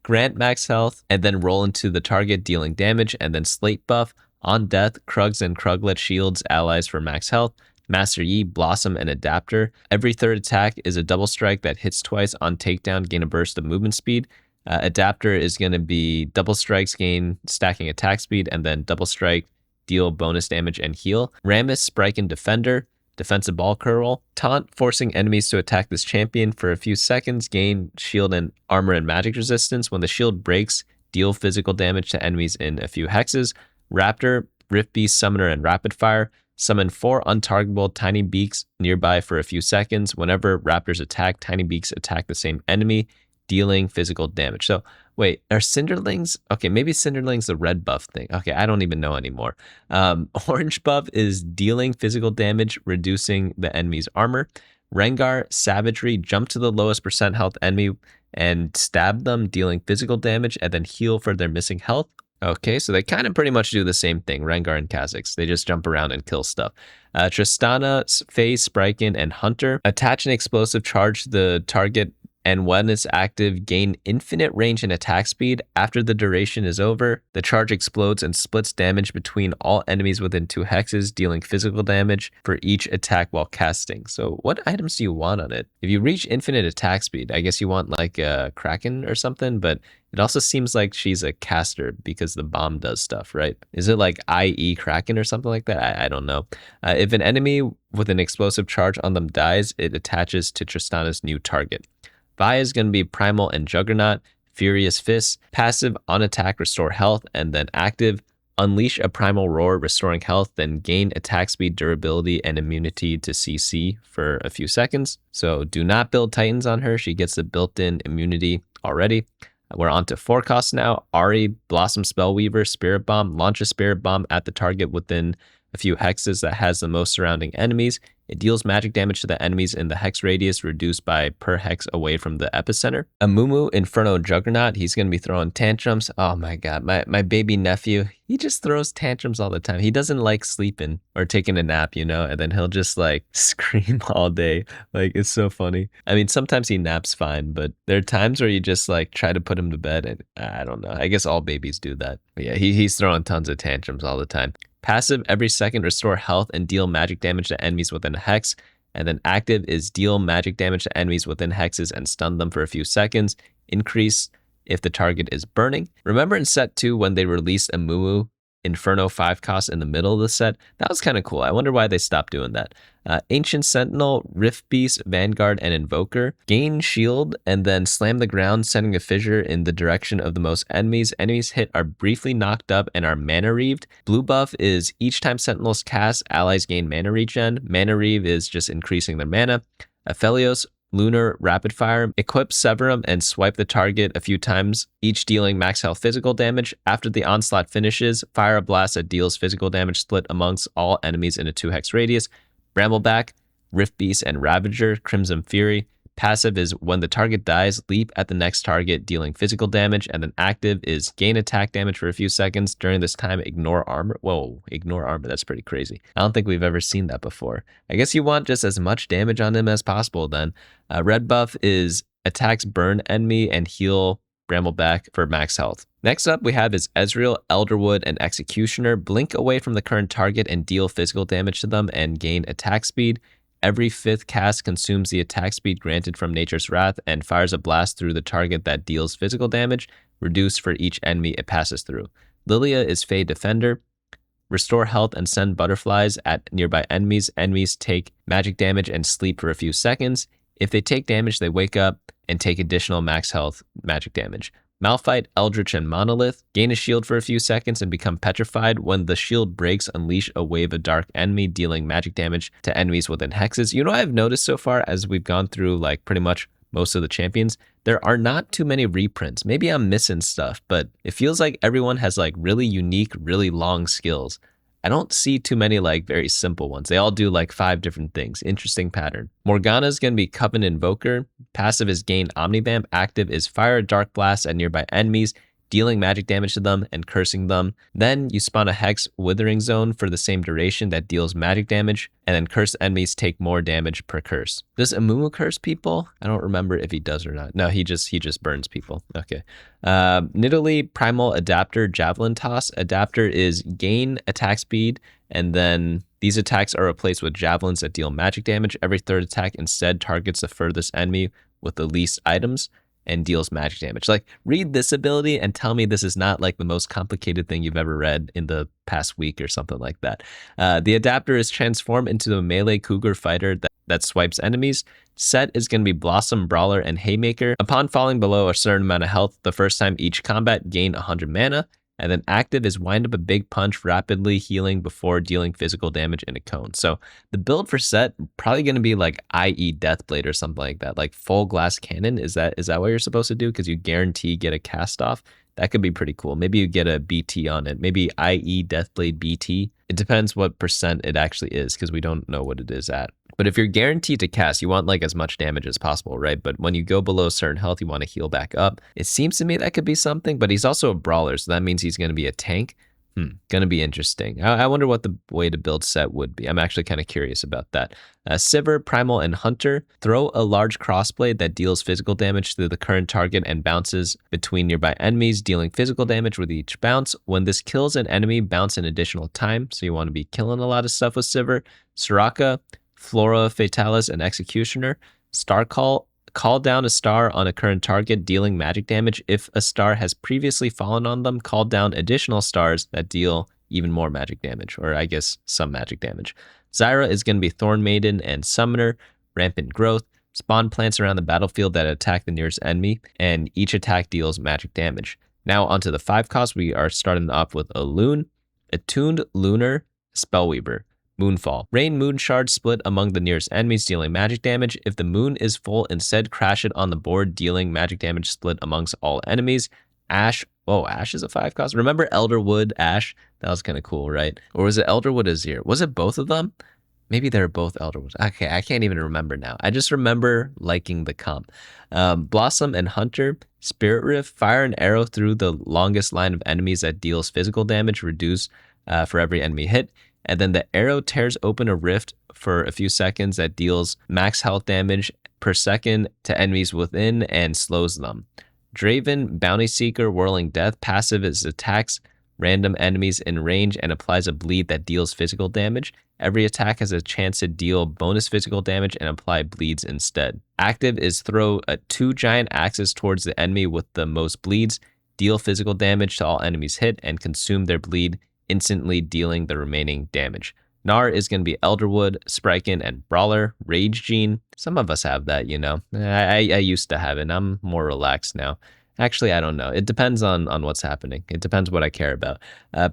Grant max health and then roll into the target, dealing damage. And then Slate buff. On death, Krugs and Kruglet shields allies for max health. Master Yi, Blossom, and Adapter. Every 3rd attack is a double strike that hits twice. On takedown, gain a burst of movement speed. Adapter is going to be double strikes, gain stacking attack speed, and then double strike, deal bonus damage and heal. Rammus, Sprite, and Defender. Defensive ball curl. Taunt, forcing enemies to attack this champion for a few seconds. Gain shield and armor and magic resistance. When the shield breaks, deal physical damage to enemies in a few hexes. Raptor, Rift Beast, Summoner, and Rapid Fire. Summon 4 untargetable tiny beaks nearby for a few seconds. Whenever raptors attack, tiny beaks attack the same enemy, dealing physical damage. So wait, are Cinderlings? Okay, maybe Cinderlings the red buff thing. Okay, I don't even know anymore. Orange buff is dealing physical damage, reducing the enemy's armor. Rengar, Savagery, jump to the lowest percent health enemy and stab them, dealing physical damage, and then heal for their missing health. Okay, so they kind of pretty much do the same thing, Rengar and Kha'Zix. They just jump around and kill stuff. Tristana, Faze, Spriken, and Hunter. Attach an explosive charge to the target, and when it's active, gain infinite range and attack speed. After the duration is over, the charge explodes and splits damage between all enemies within 2 hexes, dealing physical damage for each attack while casting. So what items do you want on it? If you reach infinite attack speed, I guess you want like a Kraken or something, but it also seems like she's a caster because the bomb does stuff, right? Is it like IE Kraken or something like that? I don't know. If an enemy with an explosive charge on them dies, it attaches to Tristana's new target. Vi is going to be Primal and Juggernaut, Furious Fist, passive on attack, restore health, and then active, unleash a Primal Roar, restoring health, then gain attack speed, durability, and immunity to CC for a few seconds. So do not build Titans on her. She gets the built-in immunity already. We're on to forecast now. Ari, Blossom Spellweaver, Spirit Bomb, launch a Spirit Bomb at the target within a few hexes that has the most surrounding enemies. It deals magic damage to the enemies in the hex radius, reduced by per hex away from the epicenter. Amumu, Inferno Juggernaut, he's going to be throwing tantrums. Oh my god, my baby nephew, he just throws tantrums all the time. He doesn't like sleeping or taking a nap, you know, and then he'll just like scream all day. Like, it's so funny. I mean, sometimes he naps fine, but there are times where you just like try to put him to bed and I don't know. I guess all babies do that. But yeah, he's throwing tons of tantrums all the time. Passive, every second restore health and deal magic damage to enemies within a hex. And then active is deal magic damage to enemies within hexes and stun them for a few seconds. Increase if the target is burning. Remember in set 2 when they released Amumu Inferno 5 cost in the middle of the set? That was kind of cool. I wonder why they stopped doing that. Ancient Sentinel, Rift Beast, Vanguard, and Invoker. Gain shield and then slam the ground, sending a fissure in the direction of the most enemies. Enemies hit are briefly knocked up and are mana reaved. Blue buff is each time Sentinels cast, allies gain mana regen. Mana reave is just increasing their mana. Aphelios, Lunar Rapid Fire, equip Severum and swipe the target a few times, each dealing max health physical damage. After the onslaught finishes, fire a blast that deals physical damage split amongst all enemies in a 2 hex radius. Brambleback, Rift Beast, and Ravager, Crimson Fury. Passive is when the target dies, leap at the next target, dealing physical damage, and then active is gain attack damage for a few seconds. During this time, ignore armor. Whoa, ignore armor, that's pretty crazy. I don't think we've ever seen that before. I guess you want just as much damage on him as possible then. Red buff is attacks burn enemy and heal Brambleback for max health. Next up we have is Ezreal, Elderwood, and Executioner. Blink away from the current target and deal physical damage to them and gain attack speed. Every 5th cast consumes the attack speed granted from Nature's Wrath and fires a blast through the target that deals physical damage, reduced for each enemy it passes through. Lilia is Fey Defender. Restore health and send butterflies at nearby enemies. Enemies take magic damage and sleep for a few seconds. If they take damage, they wake up and take additional max health magic damage. Malphite, Eldritch, and Monolith. Gain a shield for a few seconds and become petrified. When the shield breaks, unleash a wave of dark enemy, dealing magic damage to enemies within hexes. You know what I've noticed so far as we've gone through like pretty much most of the champions? There are not too many reprints. Maybe I'm missing stuff, but it feels like everyone has like really unique, really long skills. I don't see too many like very simple ones. They all do like 5 different things. Interesting pattern. Morgana is going to be Coven Invoker. Passive is gain Omnivamp. Active is fire a dark blast at nearby enemies, dealing magic damage to them and cursing them. Then you spawn a Hex Withering Zone for the same duration that deals magic damage, and then cursed enemies take more damage per curse. Does Amumu curse people? I don't remember if he does or not. No, he just burns people. Okay. Nidalee, Primal Adapter, Javelin Toss. Adapter is gain attack speed, and then these attacks are replaced with javelins that deal magic damage. Every 3rd attack instead targets the furthest enemy with the least items and deals magic damage. Like, read this ability and tell me this is not like the most complicated thing you've ever read in the past week or something like that. The adapter is transformed into a melee cougar fighter that swipes enemies. Set is going to be Blossom, Brawler, and Haymaker. Upon falling below a certain amount of health the first time each combat, gain 100 mana. And then active is wind up a big punch, rapidly healing before dealing physical damage in a cone. So the build for Set probably going to be like IE Deathblade or something like that, like full glass cannon. Is that what you're supposed to do? Because you guarantee get a cast off. That could be pretty cool. Maybe you get a BT on it. Maybe IE Deathblade BT. It depends what percent it actually is because we don't know what it is at. But if you're guaranteed to cast, you want like as much damage as possible, right? But when you go below a certain health, you want to heal back up. It seems to me that could be something, but he's also a brawler, so that means he's going to be a tank. Going to be interesting. I wonder what the way to build Set would be. I'm actually kind of curious about that. Sivir, Primal, and Hunter. Throw a large crossblade that deals physical damage to the current target and bounces between nearby enemies, dealing physical damage with each bounce. When this kills an enemy, bounce an additional time, so you want to be killing a lot of stuff with Sivir. Soraka, Flora Fatalis, and Executioner. Star Call. Call down a star on a current target, dealing magic damage. If a star has previously fallen on them, call down additional stars that deal even more magic damage, or I guess some magic damage. Zyra is going to be Thorn Maiden and Summoner. Rampant Growth. Spawn plants around the battlefield that attack the nearest enemy, and each attack deals magic damage. Now onto the 5 cost, we are starting off with a Loon, Attuned Lunar Spellweaver. Moonfall. Rain moon shards split among the nearest enemies, dealing magic damage. If the moon is full, instead crash it on the board, dealing magic damage split amongst all enemies. Ash. Oh, Ash is a 5 cost. Remember Elderwood Ash? That was kind of cool, right? Or was it Elderwood Azir? Was it both of them? Maybe they're both Elderwoods. Okay, I can't even remember now. I just remember liking the comp. Blossom and Hunter. Spirit Rift. Fire an arrow through the longest line of enemies that deals physical damage, reduce for every enemy hit. And then the arrow tears open a rift for a few seconds that deals max health damage per second to enemies within and slows them. Draven, Bounty Seeker, Whirling Death. Passive is attacks random enemies in range and applies a bleed that deals physical damage. Every attack has a chance to deal bonus physical damage and apply bleeds instead. Active is throw 2 giant axes towards the enemy with the most bleeds, deal physical damage to all enemies hit, and consume their bleed, instantly dealing the remaining damage. Gnar is going to be Elderwood, Spriken, and Brawler. Rage Gene. Some of us have that, you know. I used to have it. I'm more relaxed now. Actually, I don't know. It depends on what's happening. It depends what I care about.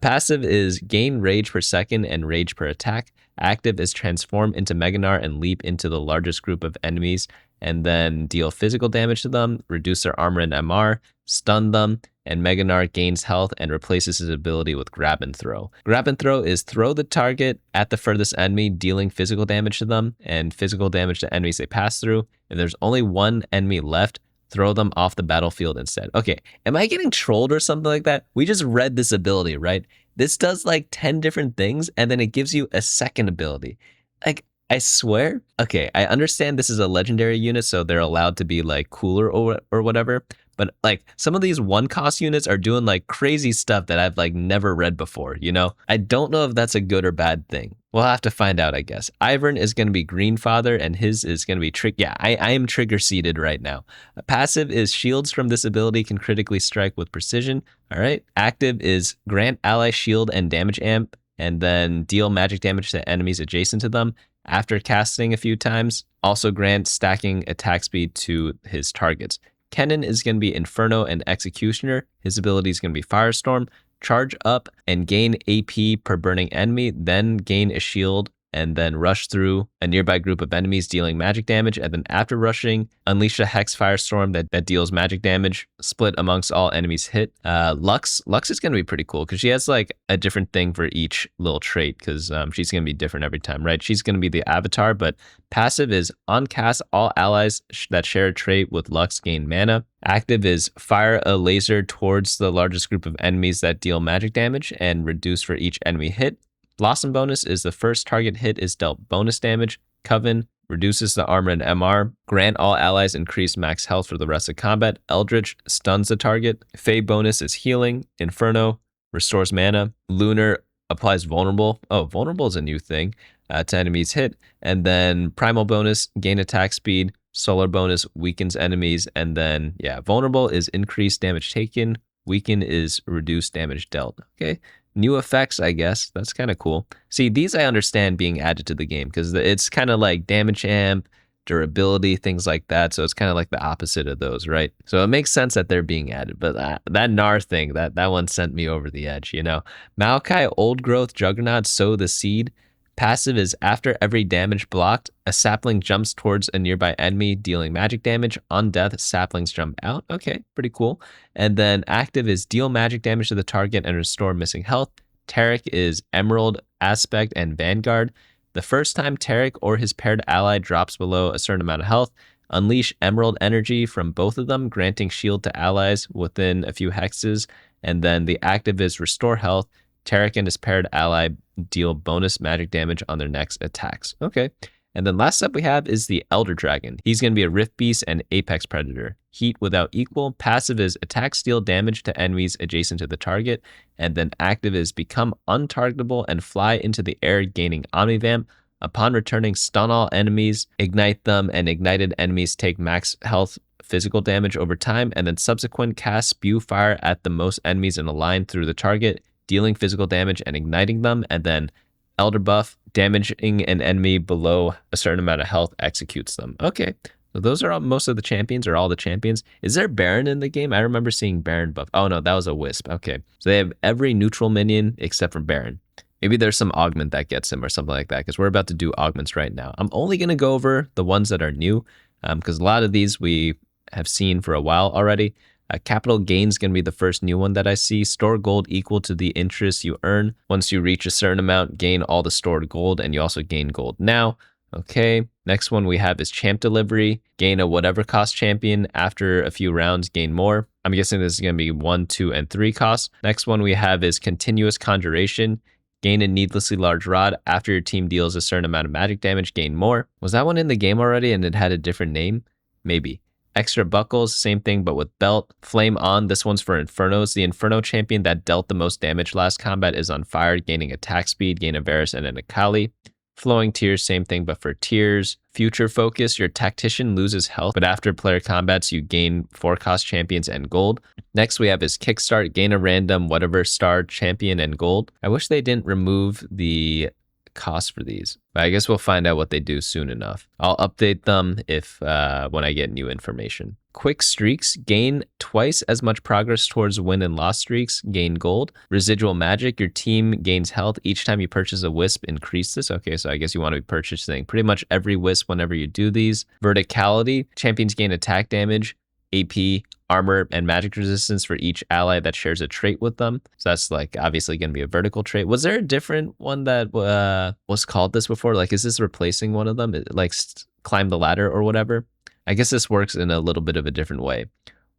Passive is gain rage per second and rage per attack. Active is transform into Mega Gnar and leap into the largest group of enemies and then deal physical damage to them, reduce their armor and MR, stun them, and Mega Gnar gains health and replaces his ability with Grab and Throw. Grab and Throw is throw the target at the furthest enemy, dealing physical damage to them and physical damage to enemies they pass through. If there's only one enemy left, throw them off the battlefield instead. Okay, am I getting trolled or something like that? We just read this ability, right? This does like 10 different things, and then it gives you a second ability. Like, I swear. Okay, I understand this is a legendary unit, so they're allowed to be like cooler or whatever. But like some of these 1 cost units are doing like crazy stuff that I've like never read before, you know? I don't know if that's a good or bad thing. We'll have to find out, I guess. Ivern is going to be Greenfather, and his is going to be Yeah, I am trigger seated right now. Passive is shields from this ability can critically strike with precision. All right. Active is grant ally shield and damage amp, and then deal magic damage to enemies adjacent to them after casting a few times. Also grant stacking attack speed to his targets. Kennen is going to be Inferno and Executioner. His ability is going to be Firestorm. Charge up and gain AP per burning enemy, then gain a shield and then rush through a nearby group of enemies dealing magic damage. And then after rushing, unleash a Hex Firestorm that deals magic damage, split amongst all enemies hit. Lux is going to be pretty cool because she has like a different thing for each little trait because she's going to be different every time, right? She's going to be the avatar, but passive is on cast, all allies that share a trait with Lux gain mana. Active is fire a laser towards the largest group of enemies that deal magic damage and reduce for each enemy hit. Blossom bonus is the first target hit is dealt bonus damage. Coven reduces the armor and MR. Grant all allies increased max health for the rest of combat. Eldritch stuns the target. Fey bonus is healing. Inferno restores mana. Lunar applies vulnerable. Oh, vulnerable is a new thing to enemies hit. And then primal bonus, gain attack speed. Solar bonus weakens enemies. And then, yeah, vulnerable is increased damage taken. Weaken is reduced damage dealt. Okay. New effects, I guess. That's kind of cool. See, these I understand being added to the game because it's kind of like damage amp, durability, things like that. So it's kind of like the opposite of those, right? So it makes sense that they're being added. But that Gnar thing, that one sent me over the edge, you know? Maokai, Old Growth, Juggernaut, Sow the Seed. Passive is after every damage blocked, a sapling jumps towards a nearby enemy, dealing magic damage. On death, saplings jump out. Okay, pretty cool. And then active is deal magic damage to the target and restore missing health. Taric is Emerald, Aspect, and Vanguard. The first time Taric or his paired ally drops below a certain amount of health, unleash Emerald energy from both of them, granting shield to allies within a few hexes. And then the active is restore health. Taric and his paired ally deal bonus magic damage on their next attacks. Okay. And then last up we have is the Elder Dragon. He's going to be a Rift Beast and Apex Predator. Heat without equal. Passive is attack steal damage to enemies adjacent to the target. And then active is become untargetable and fly into the air, gaining Omnivamp. Upon returning, stun all enemies, ignite them, and ignited enemies take max health physical damage over time. And then subsequent cast spew fire at the most enemies in a line through the target, dealing physical damage and igniting them. And then Elder Buff, damaging an enemy below a certain amount of health executes them. Okay, So those are most of the champions, or all the champions. Is there Baron in the game? I remember seeing Baron buff. Oh no, that was a Wisp. Okay. So they have every neutral minion except for Baron. Maybe there's some augment that gets him or something like that, because we're about to do augments right now. I'm only going to go over the ones that are new, because a lot of these we have seen for a while already. Capital gain is going to be the first new one that I see. Store gold equal to the interest you earn. Once you reach a certain amount, gain all the stored gold, and you also gain gold now. Okay, next one we have is champ delivery. Gain a whatever cost champion. After a few rounds, gain more. I'm guessing this is going to be 1, 2, and 3 costs. Next one we have is continuous conjuration. Gain a needlessly large rod. After your team deals a certain amount of magic damage, gain more. Was that one in the game already and it had a different name? Maybe. Extra buckles, same thing, but with belt. Flame on, this one's for Infernos. The Inferno champion that dealt the most damage last combat is on fire, gaining attack speed, gain a Varus and an Akali. Flowing tears, same thing, but for tears. Future focus, your tactician loses health, but after player combats, you gain 4 cost champions and gold. Next we have is kickstart, gain a random whatever star champion and gold. I wish they didn't remove the cost for these, but I guess we'll find out what they do soon enough. I'll update them if when I get new information. Quick streaks, gain twice as much progress towards win and loss streaks, gain gold. Residual magic, your team gains health each time you purchase a wisp, increase this. Okay, so I guess you want to be purchasing pretty much every wisp whenever you do these. Verticality, champions gain attack damage, AP, armor, and magic resistance for each ally that shares a trait with them. So that's like obviously going to be a vertical trait. Was there a different one that was called this before? Like, is this replacing one of them? Like climb the ladder or whatever? I guess this works in a little bit of a different way.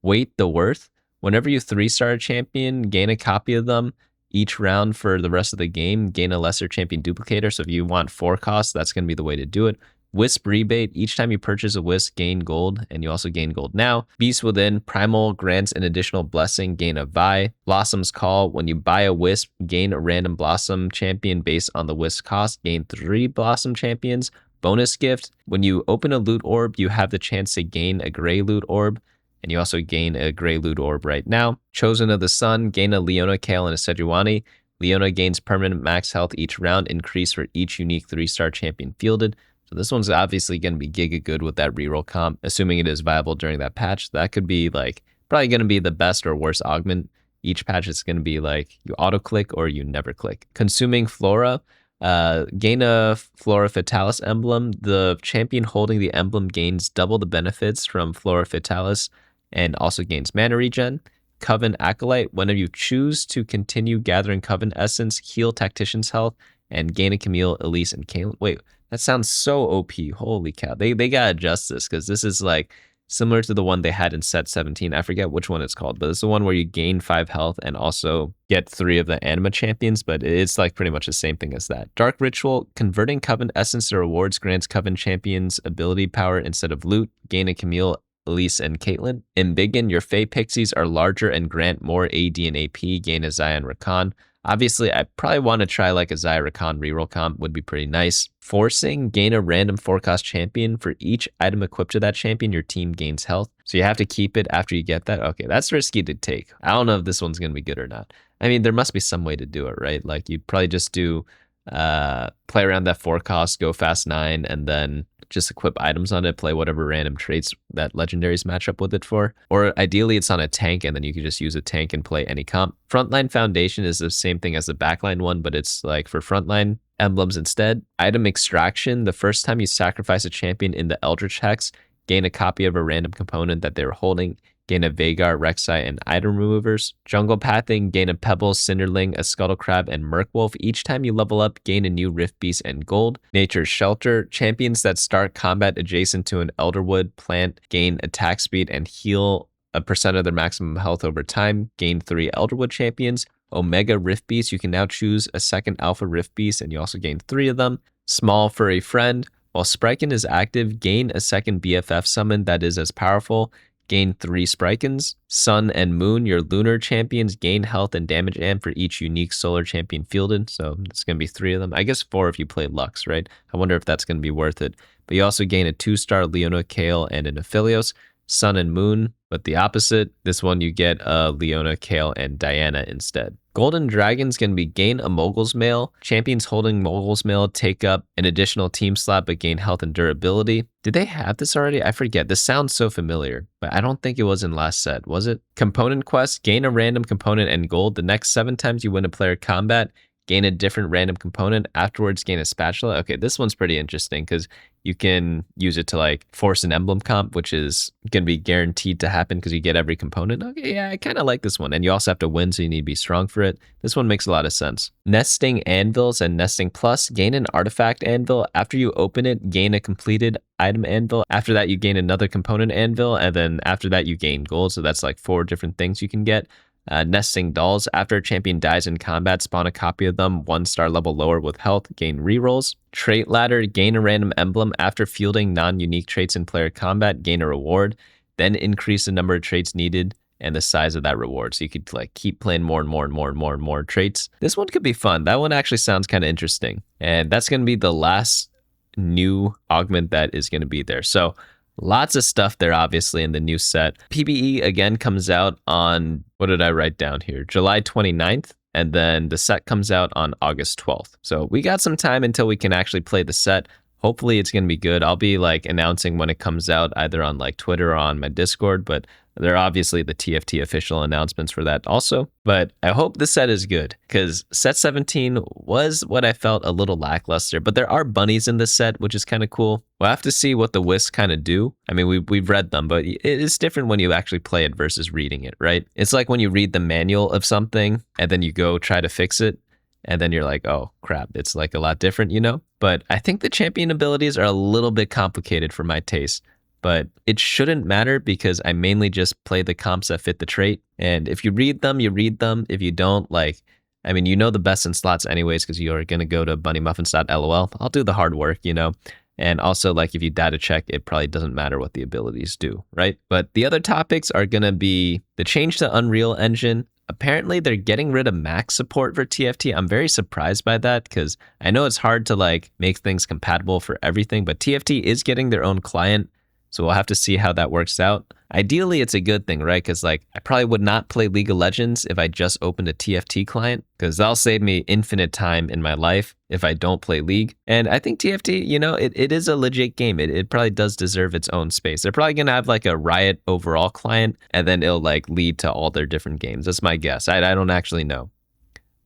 Weight the worth. Whenever you 3-star a champion, gain a copy of them each round for the rest of the game. Gain a lesser champion duplicator. So if you want 4 costs, that's going to be the way to do it. Wisp rebate, each time you purchase a wisp, gain gold, and you also gain gold now. Beast Within, Primal grants an additional blessing, gain a Vi. Blossom's Call, when you buy a wisp, gain a random blossom champion based on the wisp cost, gain 3 blossom champions. Bonus gift, when you open a loot orb, you have the chance to gain a gray loot orb, and you also gain a gray loot orb right now. Chosen of the Sun, gain a Leona, Kale, and a Sejuani. Leona gains permanent max health each round, increase for each unique 3-star champion fielded. So this one's obviously going to be giga good with that reroll comp, assuming it is viable during that patch. That could be like probably going to be the best or worst augment. Each patch is going to be like you auto click or you never click. Consuming Flora, gain a Flora Fatalis emblem. The champion holding the emblem gains double the benefits from Flora Fatalis and also gains mana regen. Coven Acolyte, whenever you choose to continue gathering Coven Essence, heal Tactician's health, and gain a Camille, Elise, and Kaelin. Wait, that sounds so OP. Holy cow. They gotta adjust this, because this is like similar to the one they had in set 17. I forget which one it's called, but it's the one where you gain 5 health and also get 3 of the anima champions, but it's like pretty much the same thing as that. Dark Ritual, converting Coven Essence to rewards grants Coven champions ability power instead of loot. Gain a Camille, Elise, and Caitlyn. Embiggen, your Fey Pixies are larger and grant more AD and AP. Gain a Zion Rakan. Obviously, I probably want to try like a Zion Rakan reroll comp, would be pretty nice. Forcing, gain a random 4-cost champion. For each item equipped to that champion, your team gains health. So you have to keep it after you get that. Okay, that's risky to take. I don't know if this one's going to be good or not. I mean, there must be some way to do it, right? Like you'd probably just do play around that 4-cost, go fast 9, and then just equip items on it, play whatever random traits that legendaries match up with it for. Or ideally it's on a tank and then you could just use a tank and play any comp. Frontline Foundation is the same thing as the backline one, but it's like for frontline emblems instead. Item Extraction, the first time you sacrifice a champion in the Eldritch Hex, gain a copy of a random component that they were holding. Gain a Vhagar, Rek'Sai, and item removers. Jungle Pathing, gain a Pebble, Cinderling, a Scuttle Crab, and Merkwolf. Each time you level up, gain a new Rift Beast and gold. Nature's Shelter, champions that start combat adjacent to an Elderwood plant gain attack speed and heal a percent of their maximum health over time. Gain 3 Elderwood champions. Omega Rift Beast, you can now choose a second Alpha Rift Beast and you also gain 3 of them. Small Furry Friend, while Spriken is active, gain a second BFF summon that is as powerful. Gain 3 Sprikens. Sun and Moon, your lunar champions, gain health and damage amp for each unique solar champion fielded. So it's going to be 3 of them. I guess 4 if you play Lux, right? I wonder if that's going to be worth it. But you also gain a 2-star Leona, Kale, and an Aphelios. Sun and Moon, but the opposite. This one you get Leona, Kale, and Diana instead. Golden Dragon's going to be gain a Mogul's Mail. Champions holding Mogul's Mail take up an additional team slot but gain health and durability. Did they have this already? I forget. This sounds so familiar, but I don't think it was in last set, was it? Component quest, gain a random component and gold. The next 7 times you win a player combat, gain a different random component. Afterwards, gain a spatula. Okay, this one's pretty interesting because you can use it to like force an emblem comp, which is going to be guaranteed to happen because you get every component. Okay, yeah, I kind of like this one. And you also have to win, so you need to be strong for it. This one makes a lot of sense. Nesting anvils and nesting plus, gain an artifact anvil. After you open it, gain a completed item anvil. After that, you gain another component anvil. And then after that, you gain gold. So that's like 4 different things you can get. Nesting dolls. After a champion dies in combat, spawn a copy of them 1 star level lower with health, gain rerolls. Trait ladder, gain a random emblem. After fielding non-unique traits in player combat, gain a reward, then increase the number of traits needed and the size of that reward. So you could like keep playing more and more and more and more and more traits. This one could be fun. That one actually sounds kind of interesting. And that's going to be the last new augment that is going to be there. So lots of stuff there, obviously, in the new set. PBE, again, comes out on, what did I write down here? July 29th. And then the set comes out on August 12th. So we got some time until we can actually play the set. Hopefully it's going to be good. I'll be like announcing when it comes out, either on like Twitter or on my Discord, but there are obviously the TFT official announcements for that also. But I hope the set is good because set 17 was what I felt a little lackluster, but there are bunnies in this set, which is kind of cool. We'll have to see what the Wisps kind of do. I mean, we've read them, but it is different when you actually play it versus reading it, right? It's like when you read the manual of something and then you go try to fix it. And then you're like, oh, crap, it's like a lot different, you know? But I think the champion abilities are a little bit complicated for my taste. But it shouldn't matter because I mainly just play the comps that fit the trait. And if you read them, you read them. If you don't, like, I mean, you know the best in slots anyways because you're going to go to bunnymuffins.lol. I'll do the hard work, you know? And also, like, if you data check, it probably doesn't matter what the abilities do, right? But the other topics are going to be the change to Unreal Engine. Apparently, they're getting rid of Mac support for TFT. I'm very surprised by that because I know it's hard to like make things compatible for everything, but TFT is getting their own client. So we'll have to see how that works out. Ideally, it's a good thing, right? Because like I probably would not play League of Legends if I just opened a TFT client because that'll save me infinite time in my life if I don't play League. And I think TFT, you know, it is a legit game. It probably does deserve its own space. They're probably going to have like a Riot overall client and then it'll like lead to all their different games. That's my guess. I don't actually know.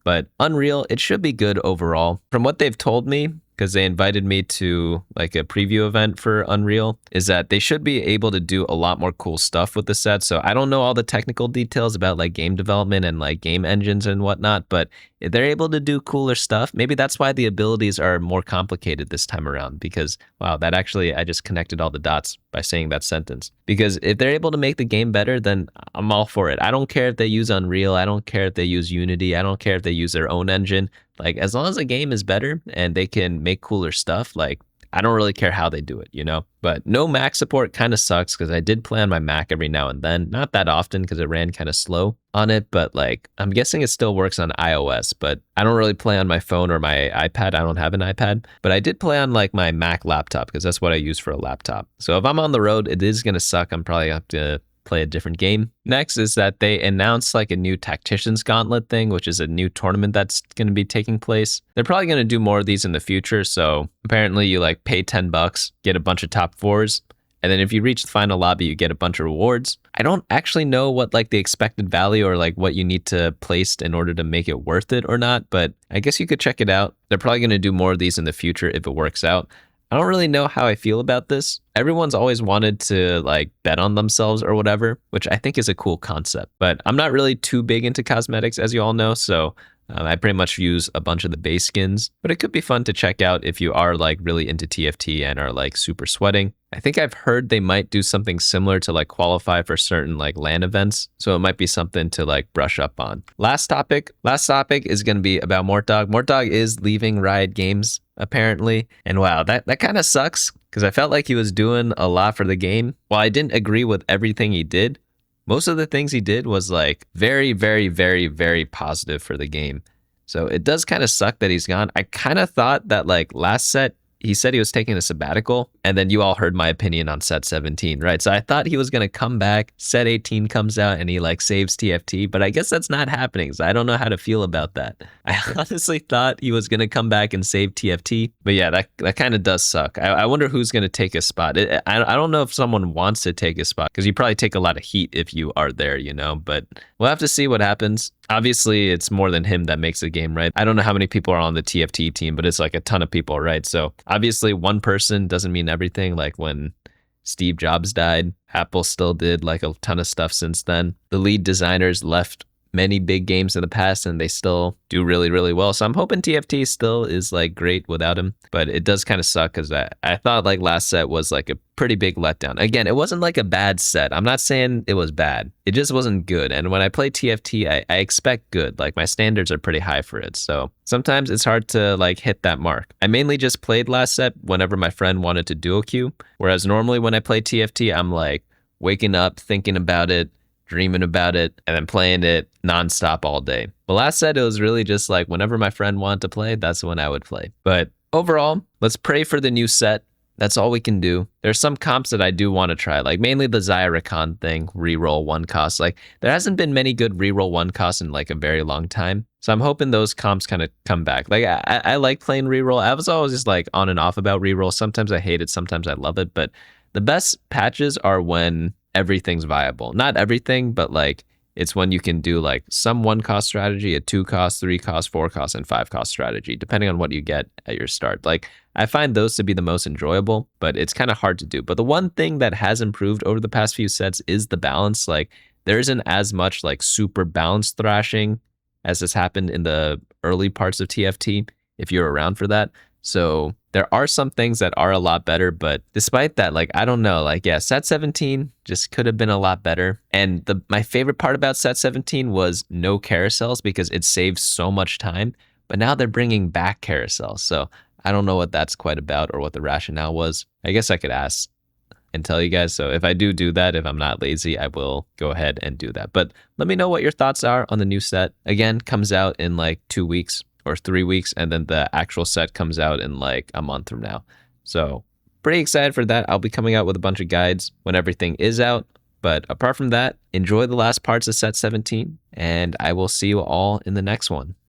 But Unreal, it should be good overall. From what they've told me, because they invited me to like a preview event for Unreal, is that they should be able to do a lot more cool stuff with the set. So I don't know all the technical details about like game development and like game engines and whatnot, but if they're able to do cooler stuff, maybe that's why the abilities are more complicated this time around because, wow, that actually, I just connected all the dots by saying that sentence. Because if they're able to make the game better, then I'm all for it. I don't care if they use Unreal. I don't care if they use Unity. I don't care if they use their own engine. Like, as long as the game is better and they can make cooler stuff, like, I don't really care how they do it, you know? But no Mac support kind of sucks because I did play on my Mac every now and then. Not that often because it ran kind of slow on it, but like, I'm guessing it still works on iOS, but I don't really play on my phone or my iPad. I don't have an iPad, but I did play on like my Mac laptop because that's what I use for a laptop. So if I'm on the road, it is going to suck. I'm probably going to have to play a different game. Next is that they announced like a new Tactician's Gauntlet thing, which is a new tournament that's going to be taking place. They're probably going to do more of these in the future. So apparently you like pay $10, get a bunch of top 4s. And then if you reach the final lobby, you get a bunch of rewards. I don't actually know what like the expected value or like what you need to place in order to make it worth it or not, but I guess you could check it out. They're probably going to do more of these in the future if it works out. I don't really know how I feel about this. Everyone's always wanted to like bet on themselves or whatever, which I think is a cool concept. But I'm not really too big into cosmetics, as you all know, so I pretty much use a bunch of the base skins. But it could be fun to check out if you are like really into TFT and are like super sweating. I think I've heard they might do something similar to like qualify for certain like LAN events. So it might be something to like brush up on. Last topic is going to be about Mortdog. Mortdog is leaving Riot Games apparently. And wow, that kind of sucks because I felt like he was doing a lot for the game. While I didn't agree with everything he did, most of the things he did was like very, very, very, very positive for the game. So it does kind of suck that he's gone. I kind of thought that like last set, he said he was taking a sabbatical, and then you all heard my opinion on set 17, right? So I thought he was going to come back, set 18 comes out, and he like saves TFT, but I guess that's not happening, so I don't know how to feel about that. I honestly thought he was going to come back and save TFT, but yeah, that kind of does suck. I wonder who's going to take his spot. I don't know if someone wants to take his spot, because you probably take a lot of heat if you are there, you know, but we'll have to see what happens. Obviously, it's more than him that makes the game, right? I don't know how many people are on the TFT team, but it's like a ton of people, right? So obviously, one person doesn't mean everything. Like when Steve Jobs died, Apple still did like a ton of stuff since then. The lead designers left many big games in the past and they still do really, really well. So I'm hoping TFT still is like great without him, but it does kind of suck because I thought like last set was like a pretty big letdown. Again, it wasn't like a bad set. I'm not saying it was bad. It just wasn't good. And when I play TFT, I expect good. Like my standards are pretty high for it. So sometimes it's hard to like hit that mark. I mainly just played last set whenever my friend wanted to duo queue. Whereas normally when I play TFT, I'm like waking up, thinking about it, dreaming about it, and then playing it nonstop all day. But last set, it was really just like whenever my friend wanted to play, that's when I would play. But overall, let's pray for the new set. That's all we can do. There's some comps that I do want to try, like mainly the Zyrakan thing, reroll one cost. Like there hasn't been many good reroll one costs in like a very long time. So I'm hoping those comps kind of come back. Like I like playing reroll. I was always just like on and off about reroll. Sometimes I hate it, sometimes I love it. But the best patches are when everything's viable. Not everything, but like it's when you can do like some 1-cost strategy, a 2-cost, 3-cost, 4-cost, and 5-cost strategy, depending on what you get at your start. Like I find those to be the most enjoyable, but it's kind of hard to do. But the one thing that has improved over the past few sets is the balance. Like there isn't as much like super balanced thrashing as has happened in the early parts of TFT, if you're around for that. So there are some things that are a lot better, but despite that, like, I don't know, like, yeah, set 17 just could have been a lot better. And my favorite part about set 17 was no carousels because it saves so much time, but now they're bringing back carousels. So I don't know what that's quite about or what the rationale was. I guess I could ask and tell you guys. So if I do that, if I'm not lazy, I will go ahead and do that. But let me know what your thoughts are on the new set. Again, comes out in like 2 weeks. Or 3 weeks, and then the actual set comes out in like a month from now. So pretty excited for that. I'll be coming out with a bunch of guides when everything is out. But apart from that, enjoy the last parts of set 17, and I will see you all in the next one.